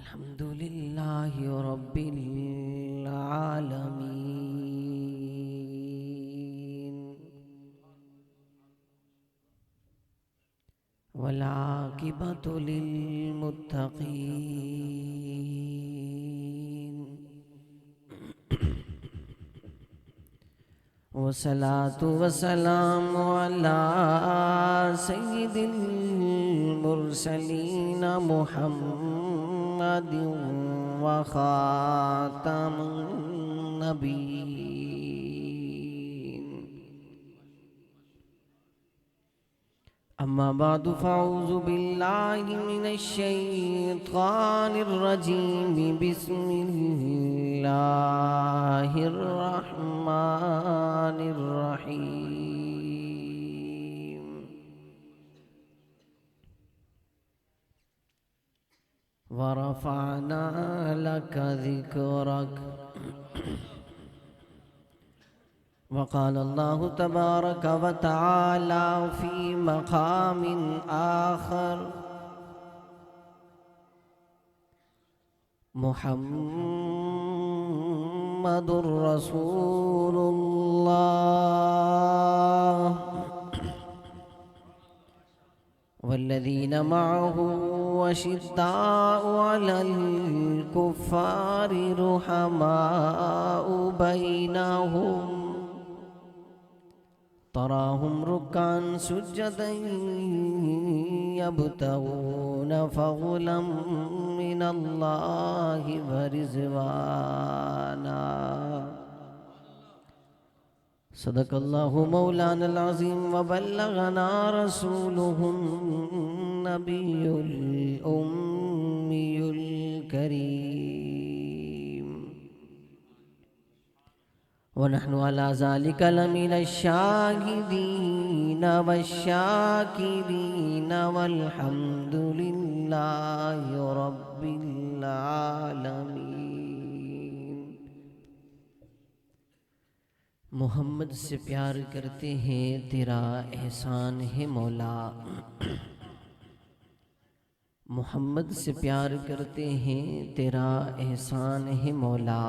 الحمد لله رب العالمين والعاقبة للمتقين والصلاة والسلام على سيد المرسلين محمد وخاتم النبيين. أما بعد فأعوذ بالله من الشيطان الرجيم. بسم الله الرحمن الرحيم. ورفعنا لك ذكرك. وقال الله تبارك وتعالى في مقام آخر: محمد رسول الله والذين معه وشداء على الكفار رحماء بينهم تراهم ركعا سجدا يبتغون فضلا من الله ورضوانا. صدق الله مولانا العظيم وبلغنا رسوله النبي الأمي الكريم ونحن على ذلك لمن الشاهدين والشاكرين والحمد لله رب العالمين. محمد سے پیار کرتے ہیں تیرا احسان ہے مولا. محمد سے پیار کرتے ہیں تیرا احسان ہے مولا.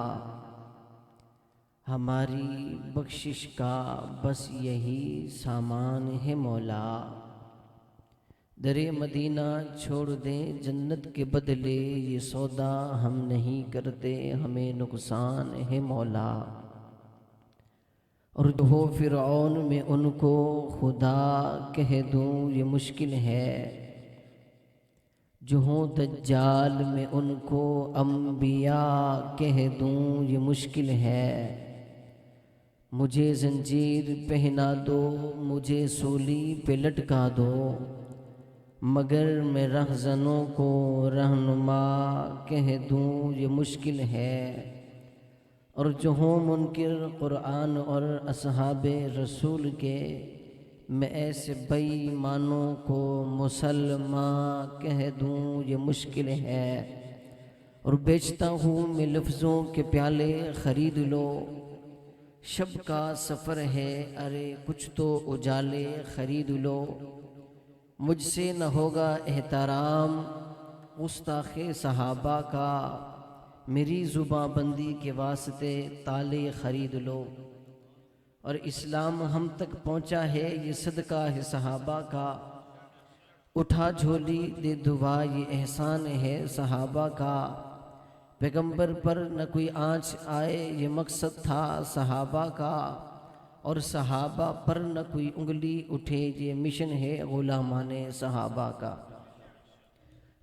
ہماری بخشش کا بس یہی سامان ہے مولا. در مدینہ چھوڑ دیں جنت کے بدلے، یہ سودا ہم نہیں کرتے، ہمیں نقصان ہے مولا. اور جو ہو فرعون میں ان کو خدا کہہ دوں یہ مشکل ہے، جو ہو دجال میں ان کو انبیاء کہہ دوں یہ مشکل ہے. مجھے زنجیر پہنا دو، مجھے سولی پہ لٹکا دو، مگر میں رہزنوں کو رہنما کہہ دوں یہ مشکل ہے. اور جو ہوں منکر قرآن اور اصحاب رسول کے، میں ایسے بے ایمانوں کو مسلمان کہہ دوں یہ مشکل ہے. اور بیچتا ہوں میں لفظوں کے پیالے، خرید لو. شب کا سفر ہے ارے کچھ تو اجالے، خرید لو. مجھ سے نہ ہوگا احترام گستاخ صحابہ کا، میری زباں بندی کے واسطے تالے خرید لو. اور اسلام ہم تک پہنچا ہے یہ صدقہ ہے صحابہ کا. اٹھا جھولی دے دعا یہ احسان ہے صحابہ کا. پیغمبر پر نہ کوئی آنچ آئے یہ مقصد تھا صحابہ کا. اور صحابہ پر نہ کوئی انگلی اٹھے یہ مشن ہے غلامان صحابہ کا.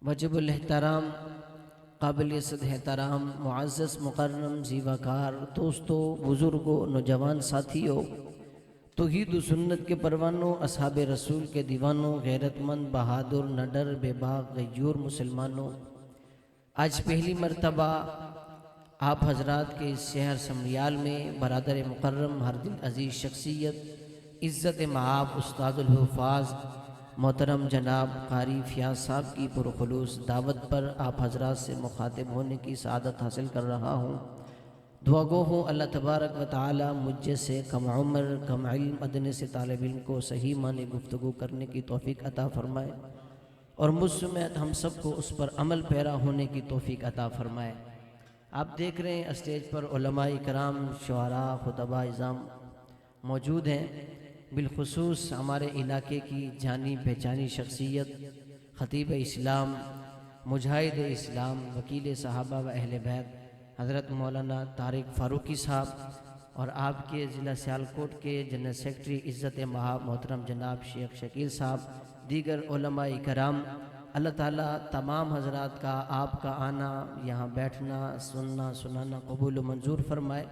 واجب الاحترام، قابل صد احترام، معزز مکرم زیوکار دوستوں، بزرگوں، نوجوان ساتھیوں، توحید و سنت کے پروانوں، اصحاب رسول کے دیوانوں، غیرت مند، بہادر، نڈر، بے باک، غیور مسلمانوں، آج پہلی مرتبہ آپ حضرات کے اس شہر سمریال میں برادر مکرم، ہر دل عزیز شخصیت، عزت مآب، استاد الحفاظ محترم جناب قاری فیاض صاحب کی پرخلوص دعوت پر آپ حضرات سے مخاطب ہونے کی سعادت حاصل کر رہا ہوں. دعا گو ہوں اللہ تبارک و تعالی مجھ جیسے کم عمر کم علم ادنے سے طالب علم کو صحیح معنی گفتگو کرنے کی توفیق عطا فرمائے. اور مجھ سمیت ہم سب کو اس پر عمل پیرا ہونے کی توفیق عطا فرمائے۔ آپ دیکھ رہے ہیں اسٹیج پر علماء کرام، شعراء، خطباء اعظام موجود ہیں۔ بالخصوص ہمارے علاقے کی جانی پہچانی شخصیت، خطیب اسلام، مجاہد اسلام، وکیل صحابہ و اہل بیت حضرت مولانا طارق فاروقی صاحب، اور آپ کے ضلع سیالکوٹ کے جنرل سیکرٹری عزت مآب محترم جناب شیخ شکیل صاحب، دیگر علماء کرام، اللہ تعالیٰ تمام حضرات کا، آپ کا آنا، یہاں بیٹھنا، سننا سنانا قبول و منظور فرمائے۔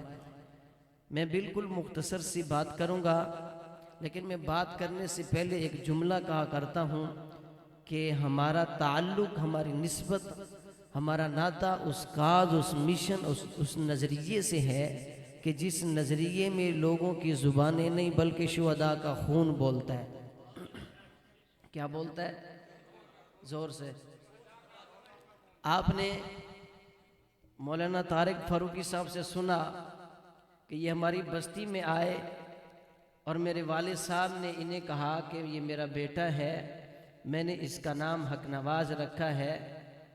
میں بالکل مختصر سی بات کروں گا، لیکن میں بات کرنے سے پہلے ایک جملہ کہا کرتا ہوں کہ ہمارا تعلق، ہماری نسبت، ہمارا ناطہ اس کاز، اس مشن، اس نظریے سے ہے کہ جس نظریے میں لوگوں کی زبانیں نہیں بلکہ شہداء کا خون بولتا ہے۔ کیا بولتا ہے؟ زور سے۔ آپ نے مولانا طارق فاروقی صاحب سے سنا کہ یہ ہماری بستی میں آئے اور میرے والد صاحب نے انہیں کہا کہ یہ میرا بیٹا ہے، میں نے اس کا نام حق نواز رکھا ہے،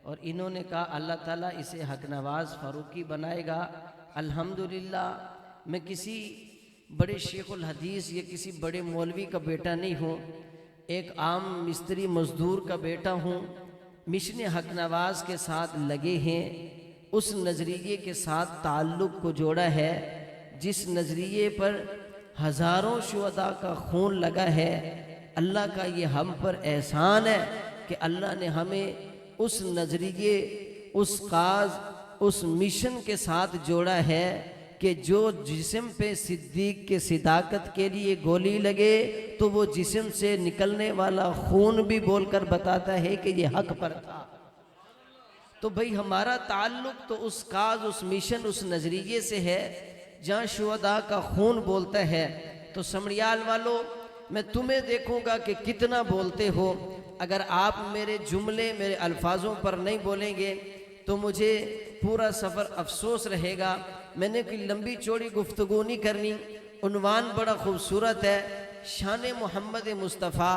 اور انہوں نے کہا اللہ تعالیٰ اسے حق نواز فاروقی بنائے گا۔ الحمدللہ میں کسی بڑے شیخ الحدیث یا کسی بڑے مولوی کا بیٹا نہیں ہوں، ایک عام مستری مزدور کا بیٹا ہوں۔ مشن حق نواز کے ساتھ لگے ہیں، اس نظریے کے ساتھ تعلق کو جوڑا ہے جس نظریے پر ہزاروں شہداء کا خون لگا ہے۔ اللہ کا یہ ہم پر احسان ہے کہ اللہ نے ہمیں اس نظریے، اس کاز، اس مشن کے ساتھ جوڑا ہے کہ جو جسم پہ صدیق کے صداقت کے لیے گولی لگے تو وہ جسم سے نکلنے والا خون بھی بول کر بتاتا ہے کہ یہ حق پر تھا۔ تو بھئی ہمارا تعلق تو اس کاز، اس مشن، اس نظریے سے ہے جہاں شہداء کا خون بولتا ہے۔ تو سمریال والو، میں تمہیں دیکھوں گا کہ کتنا بولتے ہو۔ اگر آپ میرے جملے، میرے الفاظوں پر نہیں بولیں گے تو مجھے پورا سفر افسوس رہے گا۔ میں نے کوئی لمبی چوڑی گفتگو نہیں کرنی، عنوان بڑا خوبصورت ہے، شان محمد مصطفیٰ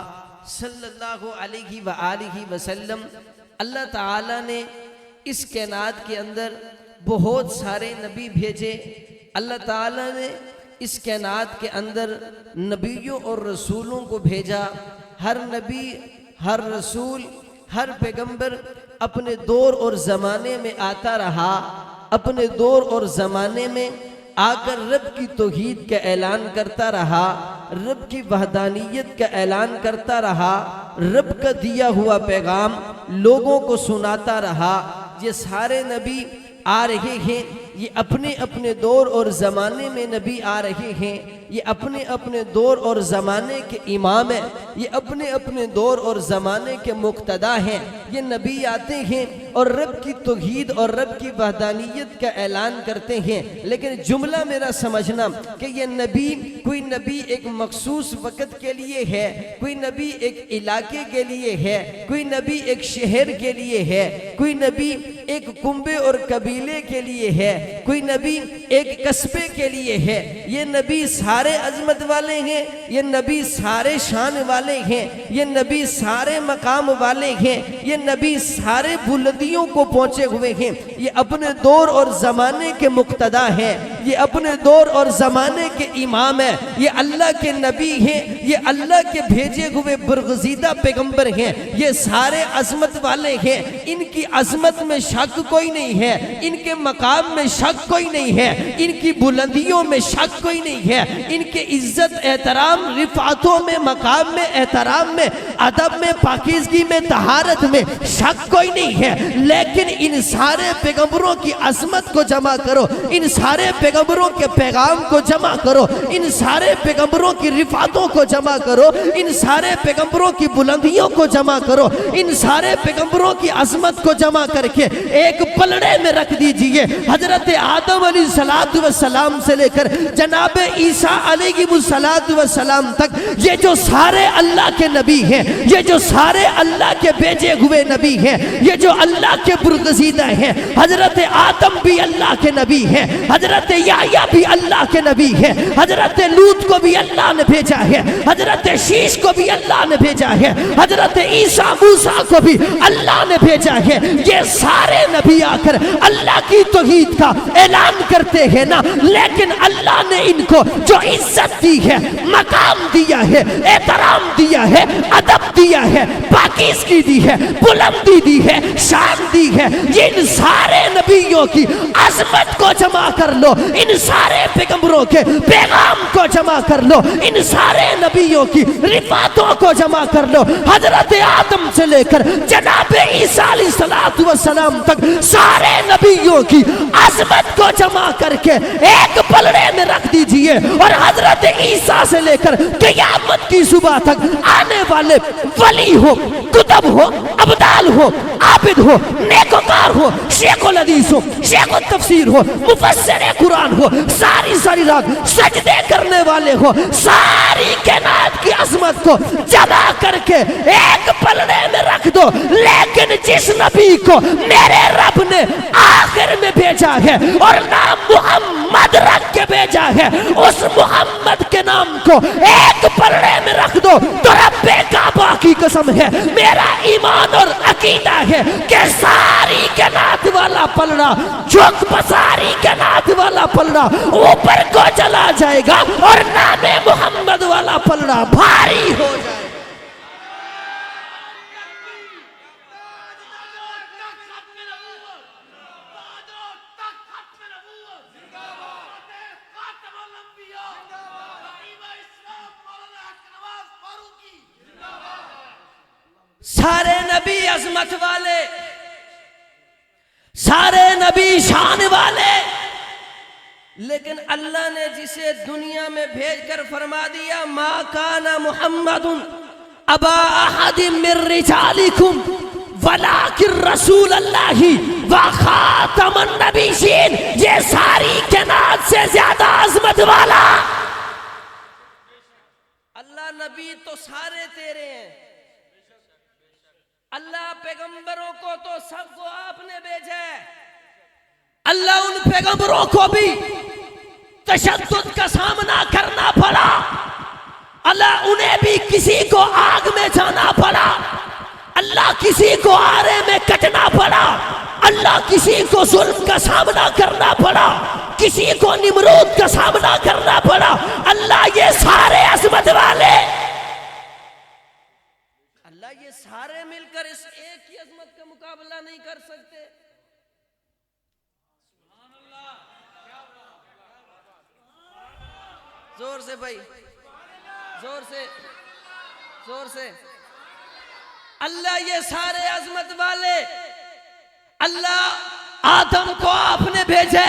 صلی اللہ علیہ وآلہ وسلم۔ اللہ تعالیٰ نے اس کائنات کے اندر بہت سارے نبی بھیجے۔ اللہ تعالیٰ نے اس کائنات کے اندر نبیوں اور رسولوں کو بھیجا۔ ہر نبی، ہر رسول، ہر پیغمبر اپنے دور اور زمانے میں آتا رہا، اپنے دور اور زمانے میں آ کر رب کی توحید کا اعلان کرتا رہا، رب کی وحدانیت کا اعلان کرتا رہا، رب کا دیا ہوا پیغام لوگوں کو سناتا رہا۔ یہ سارے نبی آ رہے ہیں، یہ اپنے اپنے دور اور زمانے میں نبی آ رہے ہیں، یہ اپنے اپنے دور اور زمانے کے امام ہیں، یہ اپنے اپنے دور اور زمانے کے مقتدا ہیں۔ یہ نبی آتے ہیں اور رب کی توحید اور رب کی وحدانیت کا اعلان کرتے ہیں، لیکن جملہ میرا سمجھنا کہ یہ نبی، کوئی نبی ایک مخصوص وقت کے لیے ہے، کوئی نبی ایک علاقے کے لیے ہے، کوئی نبی ایک شہر کے لیے ہے، کوئی نبی ایک کنبے اور قبیلے کے لیے ہے، کوئی نبی ایک قصبے کے لیے ہے۔ یہ نبی سارے عظمت والے ہیں، یہ نبی سارے شان والے ہیں، یہ نبی سارے مقام والے ہیں، یہ نبی سارے بلندیوں کو پہنچے ہوئے ہیں۔ یہ اپنے دور اور زمانے کے مقتدا ہیں، یہ اپنے دور اور زمانے کے امام ہیں، یہ اللہ کے نبی ہیں، یہ اللہ کے بھیجے ہوئے برگزیدہ پیغمبر ہیں، یہ سارے عظمت والے ہیں۔ ان کی عظمت میں شک کوئی نہیں ہے، ان کے مقام میں شک کوئی نہیں ہے، ان کی بلندیوں میں شک کوئی نہیں ہے، ان کے عزت، احترام، رفعتوں میں، مقام میں، احترام میں، ادب میں، پاکیزگی میں، طہارت میں شک کوئی نہیں ہے۔ لیکن ان سارے پیغمبروں کی عظمت کو جمع کرو، ان سارے پیغمبروں کے پیغام کو جمع کرو، ان سارے پیغمبروں کی رفعتوں کو جمع کرو، ان سارے پیغمبروں کی بلندیوں کو جمع کرو، ان سارے پیغمبروں کی عظمت کو جمع کر کے ایک پلڑے میں رکھ دیجئے۔ حضرت آدم علیہ السلام سے لے کر جناب عیسیٰ علیہ السلام تک یہ جو سارے اللہ کے نبی ہیں، یہ جو سارے اللہ کے بھیجے ہوئے نبی ہیں، یہ جو اللہ کے برگزیدہ ہیں، حضرت آدم بھی اللہ کے نبی ہیں، حضرت یحییٰ بھی اللہ کے نبی ہے، حضرت لوط کو بھی اللہ نے بھیجا ہے، حضرت شیش کو بھی اللہ نے بھیجا ہے، حضرت عیسیٰ موسیٰ کو بھی اللہ نے بھیجا ہے۔ یہ سارے نبی آ کر اللہ کی توحید کا اعلان کرتے ہیں نا، لیکن اللہ نے ان کو جو عزت دی ہے، مقام دیا ہے، احترام دیا ہے، ادب دیا ہے، پاکیزگی دی ہے، بلندی دی ہے، شان دی ہے، ان سارے نبیوں کی عظمت کو جمع کر لو، ان سارے پیغمبروں کے پیغام کو جمع کر لو، ان سارے نبیوں کی رفاتوں کو جمع کر لو، حضرت آدم سے لے کر جناب عیسیٰ علیہ السلام تک سارے نبیوں کی عظمت کو جمع کر کے ایک پلڑے میں رکھ دیجئے، اور حضرت عیسیٰ سے لے کر قیامت کی صبح تک آنے والے ولی ہو، کتب ہو، ابدال ہو، عابد ہو، نیکوکار ہو، شیخ الحدیث ہو، شیخ التفسیر ہو، مفسر قرآن ہو، ساری رات سجدے کرنے والے ہو، ساری کائنات کی عظمت کو جمع کر کے ایک پلڑے میں رکھ دو، لیکن جس نبی کو میرے رب نے آخر میں بھیجا ہے اور نام محمد رکھ کے بھیجا ہے، اس محمد کے نام کو ایک پلڑے میں رکھ دو تو رب کعبہ کی قسم ہے، میرا ایمان اور عقیدہ ہے کہ ساری کائنات والا پلڑا، جھک پساری کائنات والا پلڑا اوپر کو چلا جائے گا اور نام محمد والا پلڑا بھاری ہو جائے گا۔ سارے نبی عظمت والے، سارے نبی شان والے، لیکن اللہ نے جسے دنیا میں بھیج کر فرما دیا ما کان محمد ابا احد من رجالکم ولکن رسول اللہ وخاتم النبیین، یہ ساری کائنات سے زیادہ عظمت والا اللہ۔ نبی تو سارے تیرے ہیں، اللہ پیغمبروں کو تو سب کو آپ نے بھیجا ہے، اللہ ان پیغمبروں کو بھی تشدد کا سامنا کرنا پڑا، اللہ انہیں بھی کسی کو آگ میں جانا پڑا، اللہ کسی کو آرے میں کٹنا پڑا، اللہ کسی کو ظلم کا سامنا کرنا پڑا، کسی کو نمرود کا سامنا کرنا پڑا، اللہ یہ سارے عظمت والے، یہ سارے مل کر اس ایک ہی عظمت کا مقابلہ نہیں کر سکتے۔ زور سے بھائی، زور سے، زور سے۔ اللہ یہ سارے عظمت والے، اللہ آدم کو آپ نے بھیجا،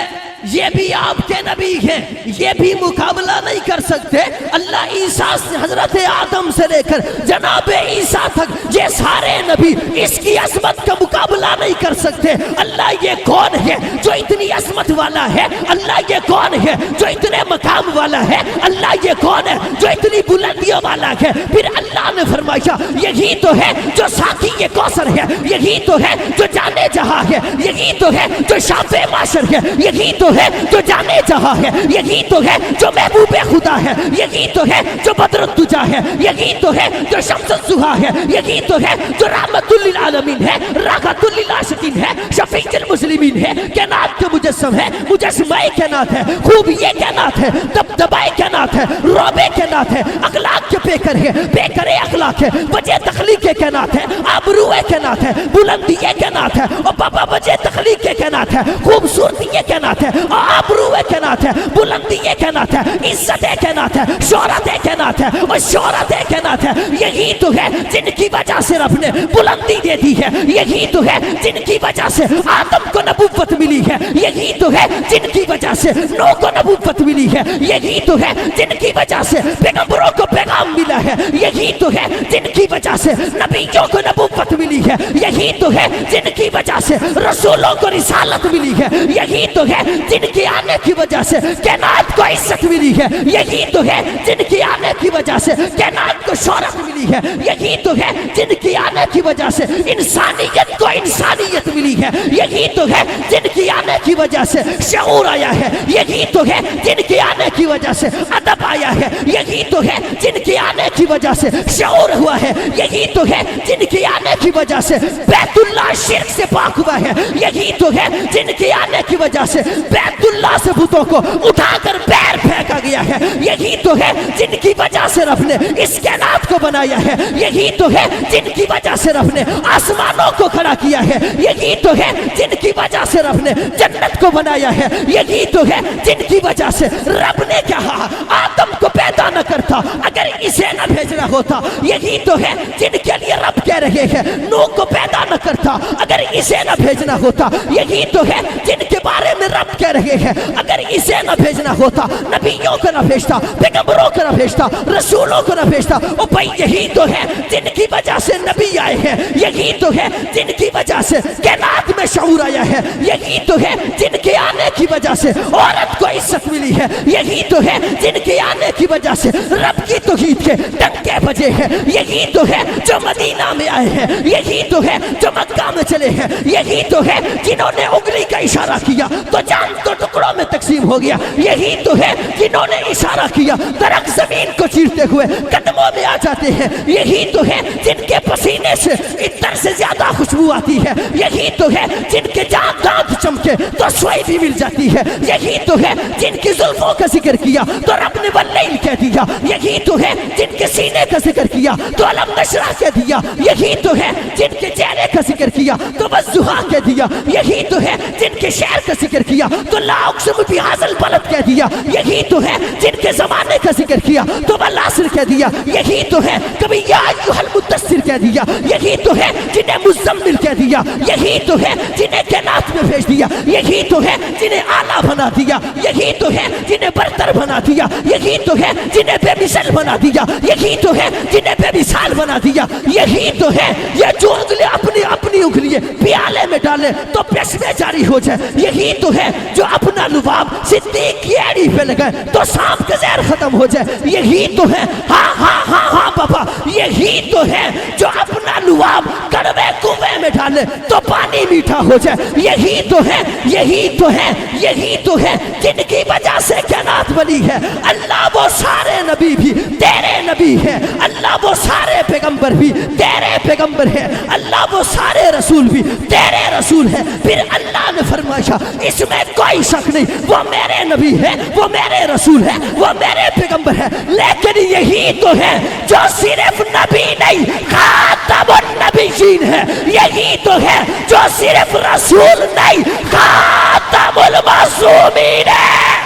یہ بھی آپ کے نبی ہیں، یہ بھی مقابلہ نہیں کر سکتے۔ اللہ عیسیٰ سے، حضرت آدم سے لے کر جناب عیسیٰ تک یہ سارے نبی اس کی عظمت کا مقابلہ نہیں کر سکتے۔ اللہ یہ کون ہے جو اتنی عظمت والا ہے؟ اللہ یہ کون ہے جو اتنے مقام والا ہے؟ اللہ یہ کون ہے جو اتنی بلندیوں والا ہے؟ پھر اللہ نے فرمایا یہی تو ہے جو ساقی یہ کوثر ہے، یہی تو ہے جو جانے جہاں ہے، یہی تو ہے جو شافع معاشر ہے، یہی تو ہے جو جانے جہاں ہے، یہی تو ہے جو محبوب خدا ہے، یہی تو ہے جو بدر الدجا ہے، یہی تو ہے جو شمس الضحیٰ ہے، یہی تو ہے جو رحمت للعالمین ہے، راحت للعاشقین ہے، شفیع المسلمین ہے، کائنات کے مجسم ہے، مجسمہ کائنات ہے، خوب یہ کائنات ہے، دبدبائے کائنات ہے، روبے کائنات ہے، اخلاق کے پیکر ہے، پیکر اخلاق ہے، وجہ تخلیق کائنات ہے، آبرو کائنات ہے، بلندی کائنات ہے، اور بابا وجہ تخلیق کائنات ہے، خوبصورتی کائنات ہے، آبرو کائنات ہے، بلندی کائنات ہے، عزت کائنات ہے، شہرت کائنات ہے، اور شہرت کائنات ہے، یہی تو ہے جن کی وجہ سے رب نے بلندی دے دی ہے، یہی تو ہے جن کی وجہ سے آدم کو نبوت ملی ہے، یہی تو ہے جن کی وجہ سے نوح کو نبوت ملی ہے، یہی تو ہے جن کی وجہ سے پیغمبروں کو پیغام ملا ہے، یہی تو ہے جن کی وجہ سے نبیوں کو نبوت ملی ہے، یہی تو ہے جن کی وجہ سے رسولوں کو رسالت ملی ہے، یہی تو ہے جن کی آنے کی وجہ سے کائنات کو عزت ملی ہے، یہی تو ہے جن کی آنے کی وجہ سے کائنات کو شہرت ملی ہے، یہی تو ہے جن کی آنے کی وجہ سے انسانیت کو انسانیت ملی ہے، یہی تو ہے جن کی آنے آنے کی وجہ سے شعور آیا ہے، یہی تو ہے جن کے آنے کی وجہ سے ادب آیا ہے، یہی تو ہے جن کے آنے کی وجہ سے شعور ہوا ہے، یہی تو ہے جن کے آنے کی وجہ سے بیت اللہ شرک سے پاک ہوا ہے، یہی تو ہے جن کے آنے کی وجہ سے بیت اللہ سے بتوں کو اٹھا کر پیر پھینکا گیا ہے، یہی تو ہے جن کی وجہ سے رب نے اس کائنات کو بنایا ہے، یہی تو ہے جن کی وجہ سے رب نے آسمانوں کو کھڑا کیا ہے، یہی تو ہے جن کی وجہ سے رب نے جنت کو بنایا ہے، یہی تو ہے جن کی وجہ سے رب نے کہا آدم کو پیدا نہ کرتا اگر اسے نہ بھیجنا ہوتا، یہی تو ہے جن کے لیے رب کہہ رہے ہیں نوح کو پیدا نہ کرتا اگر اسے نہ بھیجنا ہوتا، یہی تو ہے جن کے بارے میں رب کہہ رہے ہیں اگر اسے نہ بھیجنا ہوتا نبیوں کو نہ بھیجتا، پیغمبروں کو نہ بھیجتا، رسولوں کو نہ بھیجتا۔ او بھائی یہی تو ہے جن کی وجہ سے نبی آئے ہیں، یہی تو ہے جن کی وجہ سے کائنات میں شعور آیا ہے، یہی تو ہے جن کے آنے کی وجہ سے عورت کو عزت ملی ہے، یہی تو ہے جن کے آنے کی وجہ سے رب کی توحید کے ڈنکے بجے ہیں، یہی تو ہے جو مدینہ میں آئے ہیں، یہی تو ہے جو مکہ میں چلے ہیں، یہی تو ہے جنہوں نے انگلی کا اشارہ کیا تو چاند تو ٹکڑوں میں تقسیم ہو گیا، یہی تو ہے جنہوں نے اشارہ کیا درخت زمین کو چیرتے ہوئے قدموں میں آ جاتے ہیں، یہی تو ہے جن کے پسینے سے عطر سے زیادہ خوشبو آتی ہے، یہی تو ہے جن کے دانت چمکے تو سوئی بھی مل جاتی ہے، یہی تو ہے جن کی زلفوں کا ذکر کیا تو رب نے واللیل کہہ دیا، یہی تو ہے جن کے سینے کا ذکر کیا تو علم نشرح کہہ دیا، یہی تو ہے جن کے چہرے کا ذکر کیا تو والضحیٰ کہہ دیا، یہی تو ہے جن کے شعر کا ذکر کیا تو لا اقسم بہذا البلد کہہ دیا، یہی تو ہے جن کے زمانے کا ذکر کیا تو والعصر کہہ دیا، یہی تو ہے کبھی یا ایھا المدثر کہہ دیا، یہی تو ہے جنہیں مزمل کہہ دیا، یہی تو ہے جنہیں کائنات میں بھیج دیا، یہی تو ہے جنہیں اعلیٰ بنا دیا، یہی تو ہے جنہیں برتر بنا دیا، یہی تو ہے جنہیں بے مثل بنا دیا، یہی تو ہے جنہیں بے مثال بنا دیا، یہی تو ہے یہ جو انگلی اپنی انگلی پیالے میں ڈالے تو پیشوے جاری ہو جائے، یہی تو ہے جو اپنا لباب صدیق کی ایڑی پہ لگائے تو سانپ کا زہر ختم ہو جائے، یہی تو ہے ہاں ہاں ہاں ہاں بابا، یہی تو ہے جو اپنا لباب کڑوے کنویں میں ڈالے تو پانی میٹھا ہو جائے، یہی تو ہے یہی تو ہے یہی تو ہے جن کی وجہ سے کائنات بنی ہے۔ اللہ وہ سارے نبی بھی تیرے نبی ہے، اللہ وہ سارے پیغمبر بھی تیرے پیغمبر ہے، اللہ وہ سارے رسول بھی تیرے رسول ہے۔ پھر اللہ نے فرمایا اس میں کوئی شک نہیں، وہ میرے نبی ہے، وہ میرے رسول ہے، وہ میرے پیغمبر ہے، لیکن یہی تو ہے جو صرف نبی نہیں خاتم النبیین ہے، یہی تو ہے جو صرف رسول نہیں خاتم المعصومین ہے۔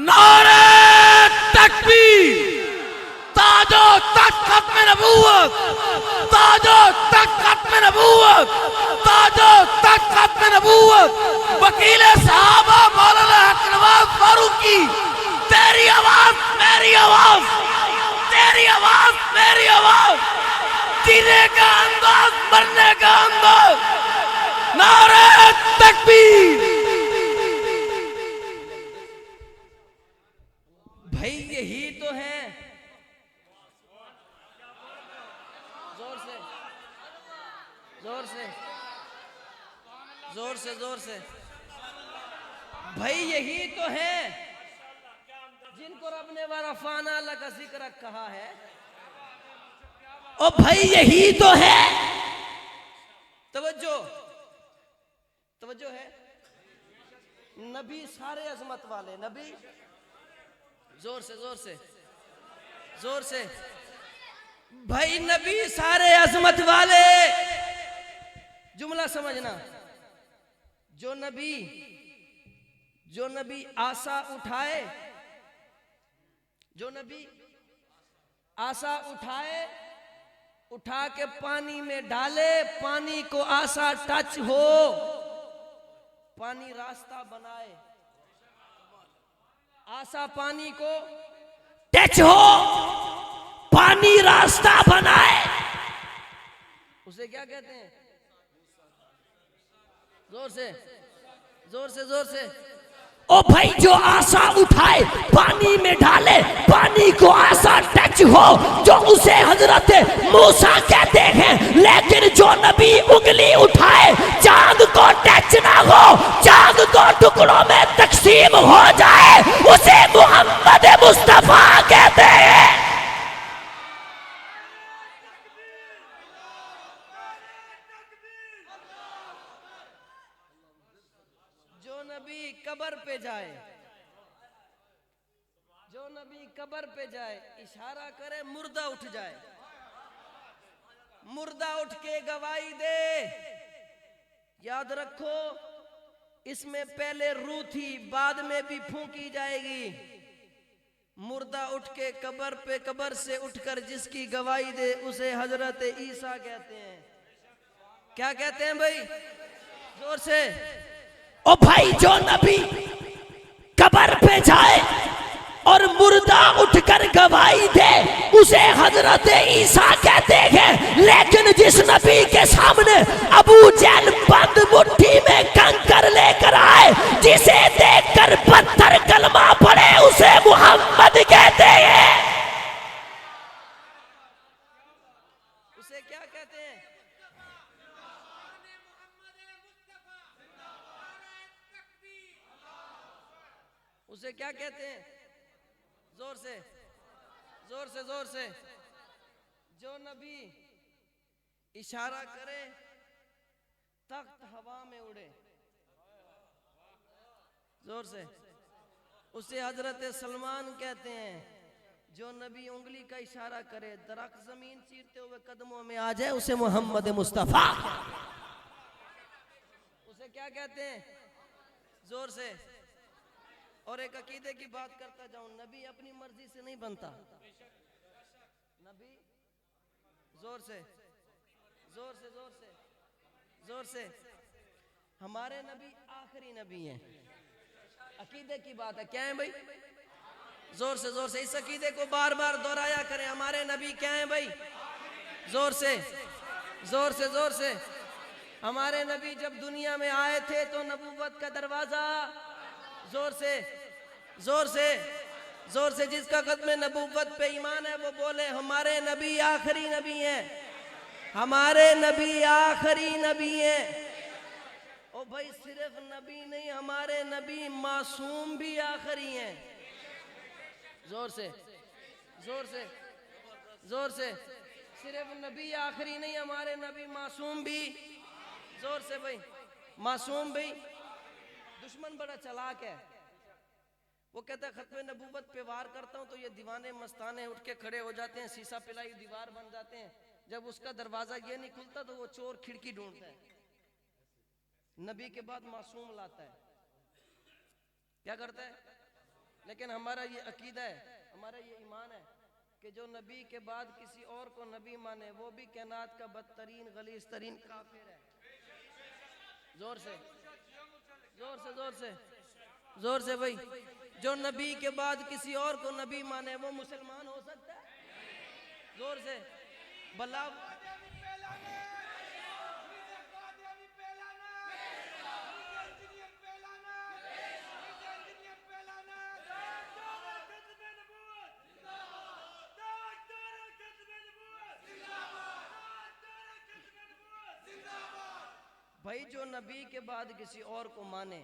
نعرہ تکبیر، تاج و تخت ختم نبوت، تاج و تخت ختم نبوت، تاج و تخت ختم نبوت، وکیل صحابہ مولانا حق نواز فاروقی، تیری آواز میری آواز، تیری آواز میری آواز، جینے کا انداز مرنے کا انداز، نعرہ تکبیر۔ بھائی یہی تو ہے، زور سے زور سے زور سے زور سے، بھائی یہی تو ہے جن کو رب نے ورفعنا لک ذکرک کہا ہے۔ او بھائی یہی تو ہے، توجہ توجہ ہے، نبی سارے عظمت والے نبی، زور سے زور سے زور سے، بھائی نبی سارے عظمت والے، جملہ سمجھنا، جو نبی آسا اٹھائے، جو نبی آسا اٹھائے، اٹھا کے پانی میں ڈالے، پانی کو آسا ٹچ ہو، پانی راستہ بنائے، آسا پانی کو ٹچ ہو پانی راستہ بنائے، اسے کیا کہتے ہیں؟ زور سے زور سے زور سے، او بھائی جو آسا اٹھائے پانی میں ڈالے، پانی کو آسا ٹچ ہو، جو اسے حضرت موسیٰ کہتے ہیں، لیکن جو نبی انگلی اٹھائے چاند کو ٹچ نہ ہو ٹکڑوں میں تقسیم ہو جائے اسے محمد مصطفیٰ کہتے ہیں۔ جو نبی قبر پہ جائے، جو نبی قبر پہ جائے، اشارہ کرے مردہ اٹھ جائے، مردہ اٹھ کے گواہی دے۔ یاد رکھو اس میں پہلے روح تھی، بعد میں بھی پھونکی جائے گی۔ مردہ اٹھ کے قبر پہ، قبر سے اٹھ کر جس کی گواہی دے اسے حضرت عیسیٰ کہتے ہیں۔ کیا کہتے ہیں بھائی؟ زور سے۔ او بھائی جو نبی قبر پہ جائے اور مردہ اٹھ کر گواہی دے اسے حضرت عیسیٰ کہتے ہیں، لیکن جس نبی کے سامنے ابو جہل بند مٹھی میں کنکر لے کر آئے، جسے دیکھ کر پتھر کلمہ پڑے، اسے محمد کہتے ہیں۔ اسے کیا کہتے ہیں؟ اسے کیا کہتے ہیں؟ زور سے، زور سے، زور سے۔ جو نبی اشارہ کرے تخت ہوا میں اڑے، زور سے، اسے حضرت سلمان کہتے ہیں۔ جو نبی انگلی کا اشارہ کرے درخت زمین چیرتے ہوئے قدموں میں آ جائے اسے محمد مصطفیٰ۔ اسے کیا کہتے ہیں؟ زور سے۔ اور ایک عقیدے کی بات کرتا جاؤں، نبی اپنی مرضی سے نہیں بنتا۔ نبی، زور سے، زور سے، زور سے، زور سے، ہمارے نبی آخری نبی ہیں۔ عقیدے کی بات ہے، کیا ہیں بھائی؟ زور سے، زور سے، اس عقیدے کو بار بار دہرایا کریں، ہمارے نبی کیا ہیں بھائی؟ زور سے، زور سے، زور سے۔ ہمارے نبی جب دنیا میں آئے تھے تو نبوت کا دروازہ، زور سے، زور سے، زور سے، جس کا ختم نبوت پہ ایمان ہے وہ بولے ہمارے نبی آخری نبی ہیں، ہمارے نبی آخری نبی ہیں۔ او بھائی صرف نبی نہیں، ہمارے نبی معصوم بھی آخری ہیں۔ زور سے، زور سے، زور سے، صرف نبی آخری نہیں، ہمارے نبی معصوم بھی، زور سے بھائی، معصوم بھی۔ دشمن بڑا چلاک ہے، وہ کہتا ہے ختم نبوت پہ وار کرتا ہوں تو یہ دیوانے مستانے اٹھ کے کھڑے ہو جاتے ہیں، سیسا پلائی دیوار بن جاتے ہیں، جب اس کا دروازہ یہ نہیں کھلتا تو وہ چور کھڑکی ڈھونڈتا ہے۔ نبی کے بعد معصوم لاتا ہے، کیا کرتا ہے؟ لیکن ہمارا یہ عقیدہ ہے، ہمارا یہ ایمان ہے کہ جو نبی کے بعد کسی اور کو نبی مانے وہ بھی کائنات کا بدترین غلیظ ترین کافر ہے۔ زور سے، زور سے، زور سے، زور سے بھائی، جو نبی کے بعد کسی اور کو نبی مانے وہ مسلمان ہو سکتا ہے؟ زور سے، بلا بھائی جو نبی کے بعد کسی اور کو مانے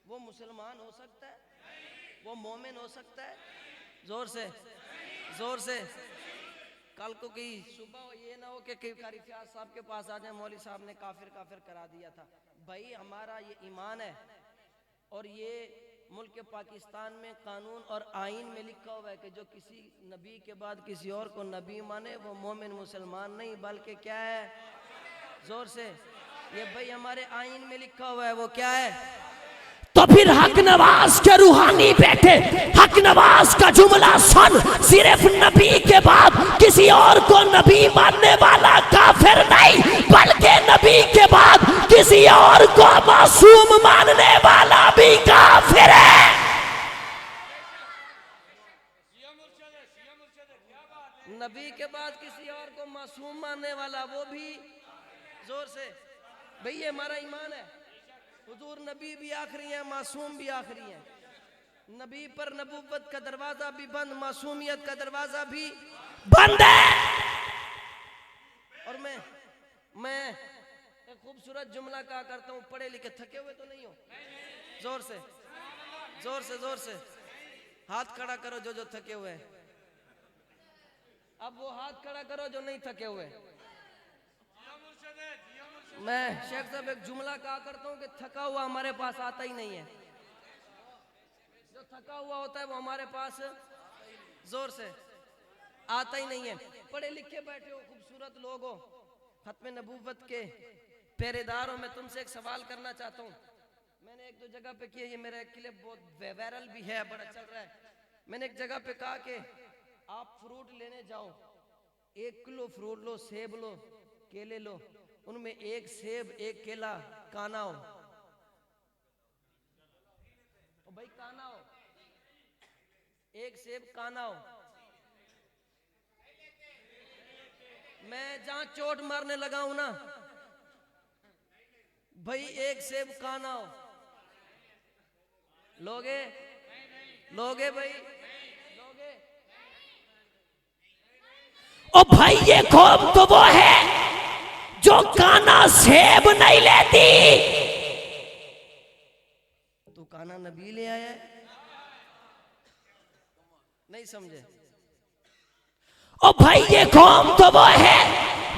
وہ مسلمان ہو سکتا ہے؟ وہ مومن ہو سکتا ہے؟ زور سے، زور سے۔ کل کو کہ صبح یہ نہ ہو کہ قاری فیاض صاحب کے پاس آ جائیں مولوی صاحب نے کافر کافر کرا دیا تھا۔ بھائی ہمارا یہ ایمان ہے اور یہ ملک پاکستان میں قانون اور آئین میں لکھا ہوا ہے کہ جو کسی نبی کے بعد کسی اور کو نبی مانے وہ مومن مسلمان نہیں بلکہ کیا ہے؟ زور سے، یہ بھائی ہمارے آئین میں لکھا ہوا ہے، وہ کیا ہے؟ تو پھر حق نواز کے روحانی بیٹے حق نواز کا جملہ سن، صرف نبی کے بعد کسی اور کو نبی ماننے والا کافر نہیں بلکہ نبی کے بعد کسی اور کو معصوم ماننے والا بھی کافر ہے۔ نبی کے بعد کسی اور کو معصوم ماننے والا وہ بھی، زور سے بھئی یہ ہمارا ایمان ہے۔ حضور نبی بھی آخری ہیں، معصوم بھی آخری ہیں۔ نبی پر نبوت کا دروازہ بھی بند، معصومیت کا دروازہ بھی بند ہے۔ اور میں ایک خوبصورت جملہ کہا کرتا ہوں، پڑھے لکھے تھکے ہوئے تو نہیں ہو؟ زور سے زور سے زور سے ہاتھ کھڑا کرو جو تھکے ہوئے ہیں. اب وہ ہاتھ کھڑا کرو جو نہیں تھکے ہوئے. میں شیخ صاحب ایک جملہ کہا کرتا ہوں کہ تھکا ہوا ہمارے پاس آتا ہی نہیں ہے. جو تھکا ہوا ہوتا ہے وہ ہمارے پاس زور سے آتا ہی نہیں ہے. پڑھے لکھے بیٹھے ہو, خوبصورت لوگ ہو, ختم نبوت کے پہرے دار ہو. میں تم سے ایک سوال کرنا چاہتا ہوں. میں نے ایک دو جگہ پہ کیا, یہ میرا ایک کلپ بہت وائرل بھی ہے, بڑا چل رہا ہے. میں نے ایک جگہ پہ کہا کہ آپ فروٹ لینے جاؤ, 1 کلو فروٹ لو, سیب لو, کیلے لو, ان میں ایک سیب ایک کیلا کانا ہو. بھائی کانا ہو, ایک سیب کانا ہو. میں جہاں چوٹ مارنے لگا ہوں نا بھائی, ایک سیب کانا ہو. لوگے بھائی لوگے. او بھائی یہ قوم تو وہ ہے جو کانا سیب نہیں لیتی. تو کانا نبی لے آیا ہے, نہیں سمجھے. او بھائی یہ قوم تو وہ ہے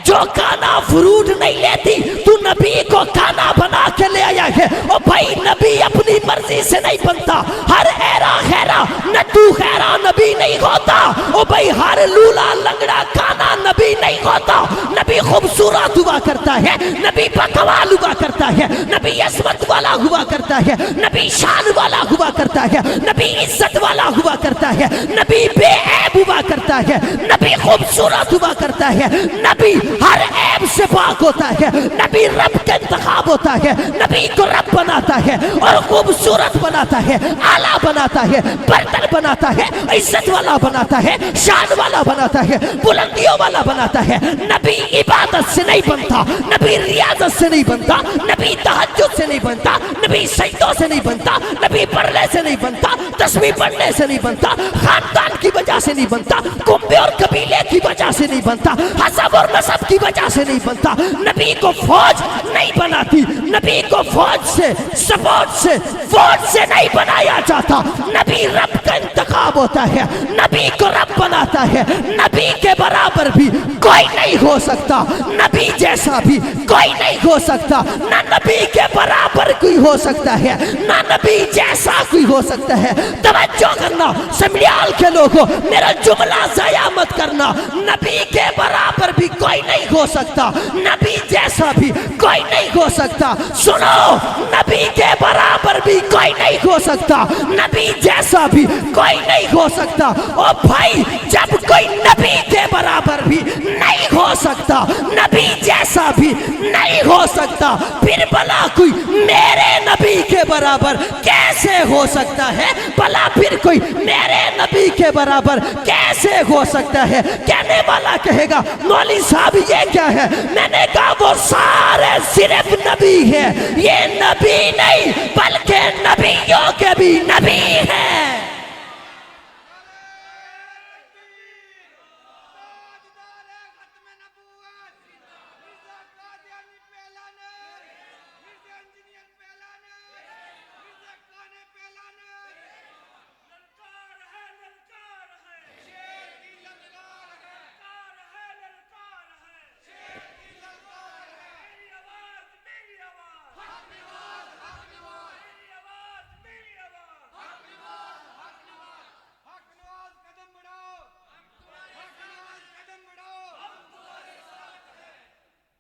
جو کانا فروٹ نہیں لیتی, تو نبی کو کانا بنا کے لے آیا ہے. او بھائی نبی اپنی مرضی سے نہیں بنتا, ہر ایرا خیرا نٹو خیرا نبی نہیں ہوتا. او بھائی ہر لولا لنگڑا کانا نبی نہیں ہوتا. نبی خوبصورت ہوا کرتا ہے, نبی بقوال ہوا کرتا ہے, نبی عظمت والا ہوا کرتا ہے, نبی شان والا ہوا کرتا ہے, نبی عزت والا ہوا کرتا ہے, نبی بے عیب ہوا کرتا ہے, نبی خوبصورت ہوا کرتا ہے, نبی ہر عیب سے پاک ہوتا ہے, نبی رب کا انتخاب ہوتا ہے, نبی کو رب بناتا ہے اور خوبصورت بناتا ہے, اعلیٰ بناتا ہے, برتر بناتا ہے, عزت والا بناتا ہے, شان والا بناتا ہے, بلندیوں والا بناتا ہے. نبی عبادت سے نہیں بنتا, نبی ریاضت سے نہیں بنتا, نبی تہجد سے نہیں بنتا, نبی سجدوں سے نہیں بنتا, نبی پڑھنے سے نہیں بنتا, تسبیح پڑھنے سے نہیں بنتا, خاندان کی وجہ سے نہیں بنتا, کنبے اور قبیلے کی وجہ سے نہیں بنتا, حسب اور نسب کی وجہ سے نہیں بنتا. نبی کو فوج نہیں بناتی, نبی کو فوج سے سپورٹ سے فوج سے نہیں بنایا جاتا. نبی رب کا انتخاب ہوتا ہے, نبی کو رب بناتا ہے. نبی کے برابر بھی کوئی نہیں ہو سکتا, نبی جیسا بھی کوئی نہیں ہو سکتا. نہ نبی کے برابر کوئی ہو سکتا ہے, نہ نبی جیسا کوئی ہو سکتا ہے. توجہ کرنا سمریال کے لوگوں, میرا جملہ ضائع مت کرنا. نبی کے برابر بھی کوئی نہیں ہو سکتا, نبی جیسا بھی کوئی نہیں ہو سکتا. سنو, نبی کے برابر بھی کوئی نہیں ہو سکتا, نبی جیسا بھی کوئی نہیں ہو سکتا. او بھائی جب کوئی نبی کے برابر بھی نہیں ہو سکتا, نبی جیسا بھی نہیں ہو سکتا, پھر بھلا کوئی میرے نبی کے برابر کیسے ہو سکتا ہے؟ بھلا پھر کوئی میرے نبی کے برابر کیسے ہو سکتا ہے؟ کہنے والا کہے گا مولوی صاحب یہ کیا ہے؟ میں نے کہا وہ سارے صرف نبی ہے, یہ نبی نہیں بلکہ نبیوں کے بھی نبی ہیں.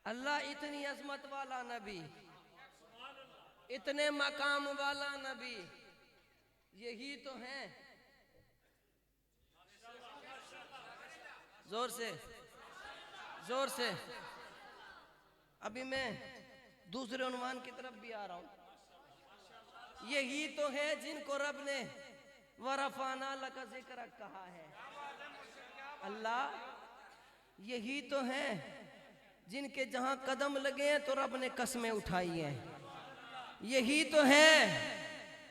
اللہ اتنی عظمت والا نبی, اتنے مقام والا نبی, یہی تو ہیں. زور سے زور سے. ابھی میں دوسرے عنوان کی طرف بھی آ رہا ہوں. یہی تو ہے جن کو رب نے وَرَفَعْنَا لَكَ ذِكْرَكَ کہا ہے. اللہ یہی تو ہیں جن کے جہاں قدم لگے ہیں تو رب نے قسمیں اٹھائی ہیں. یہی تو ہیں,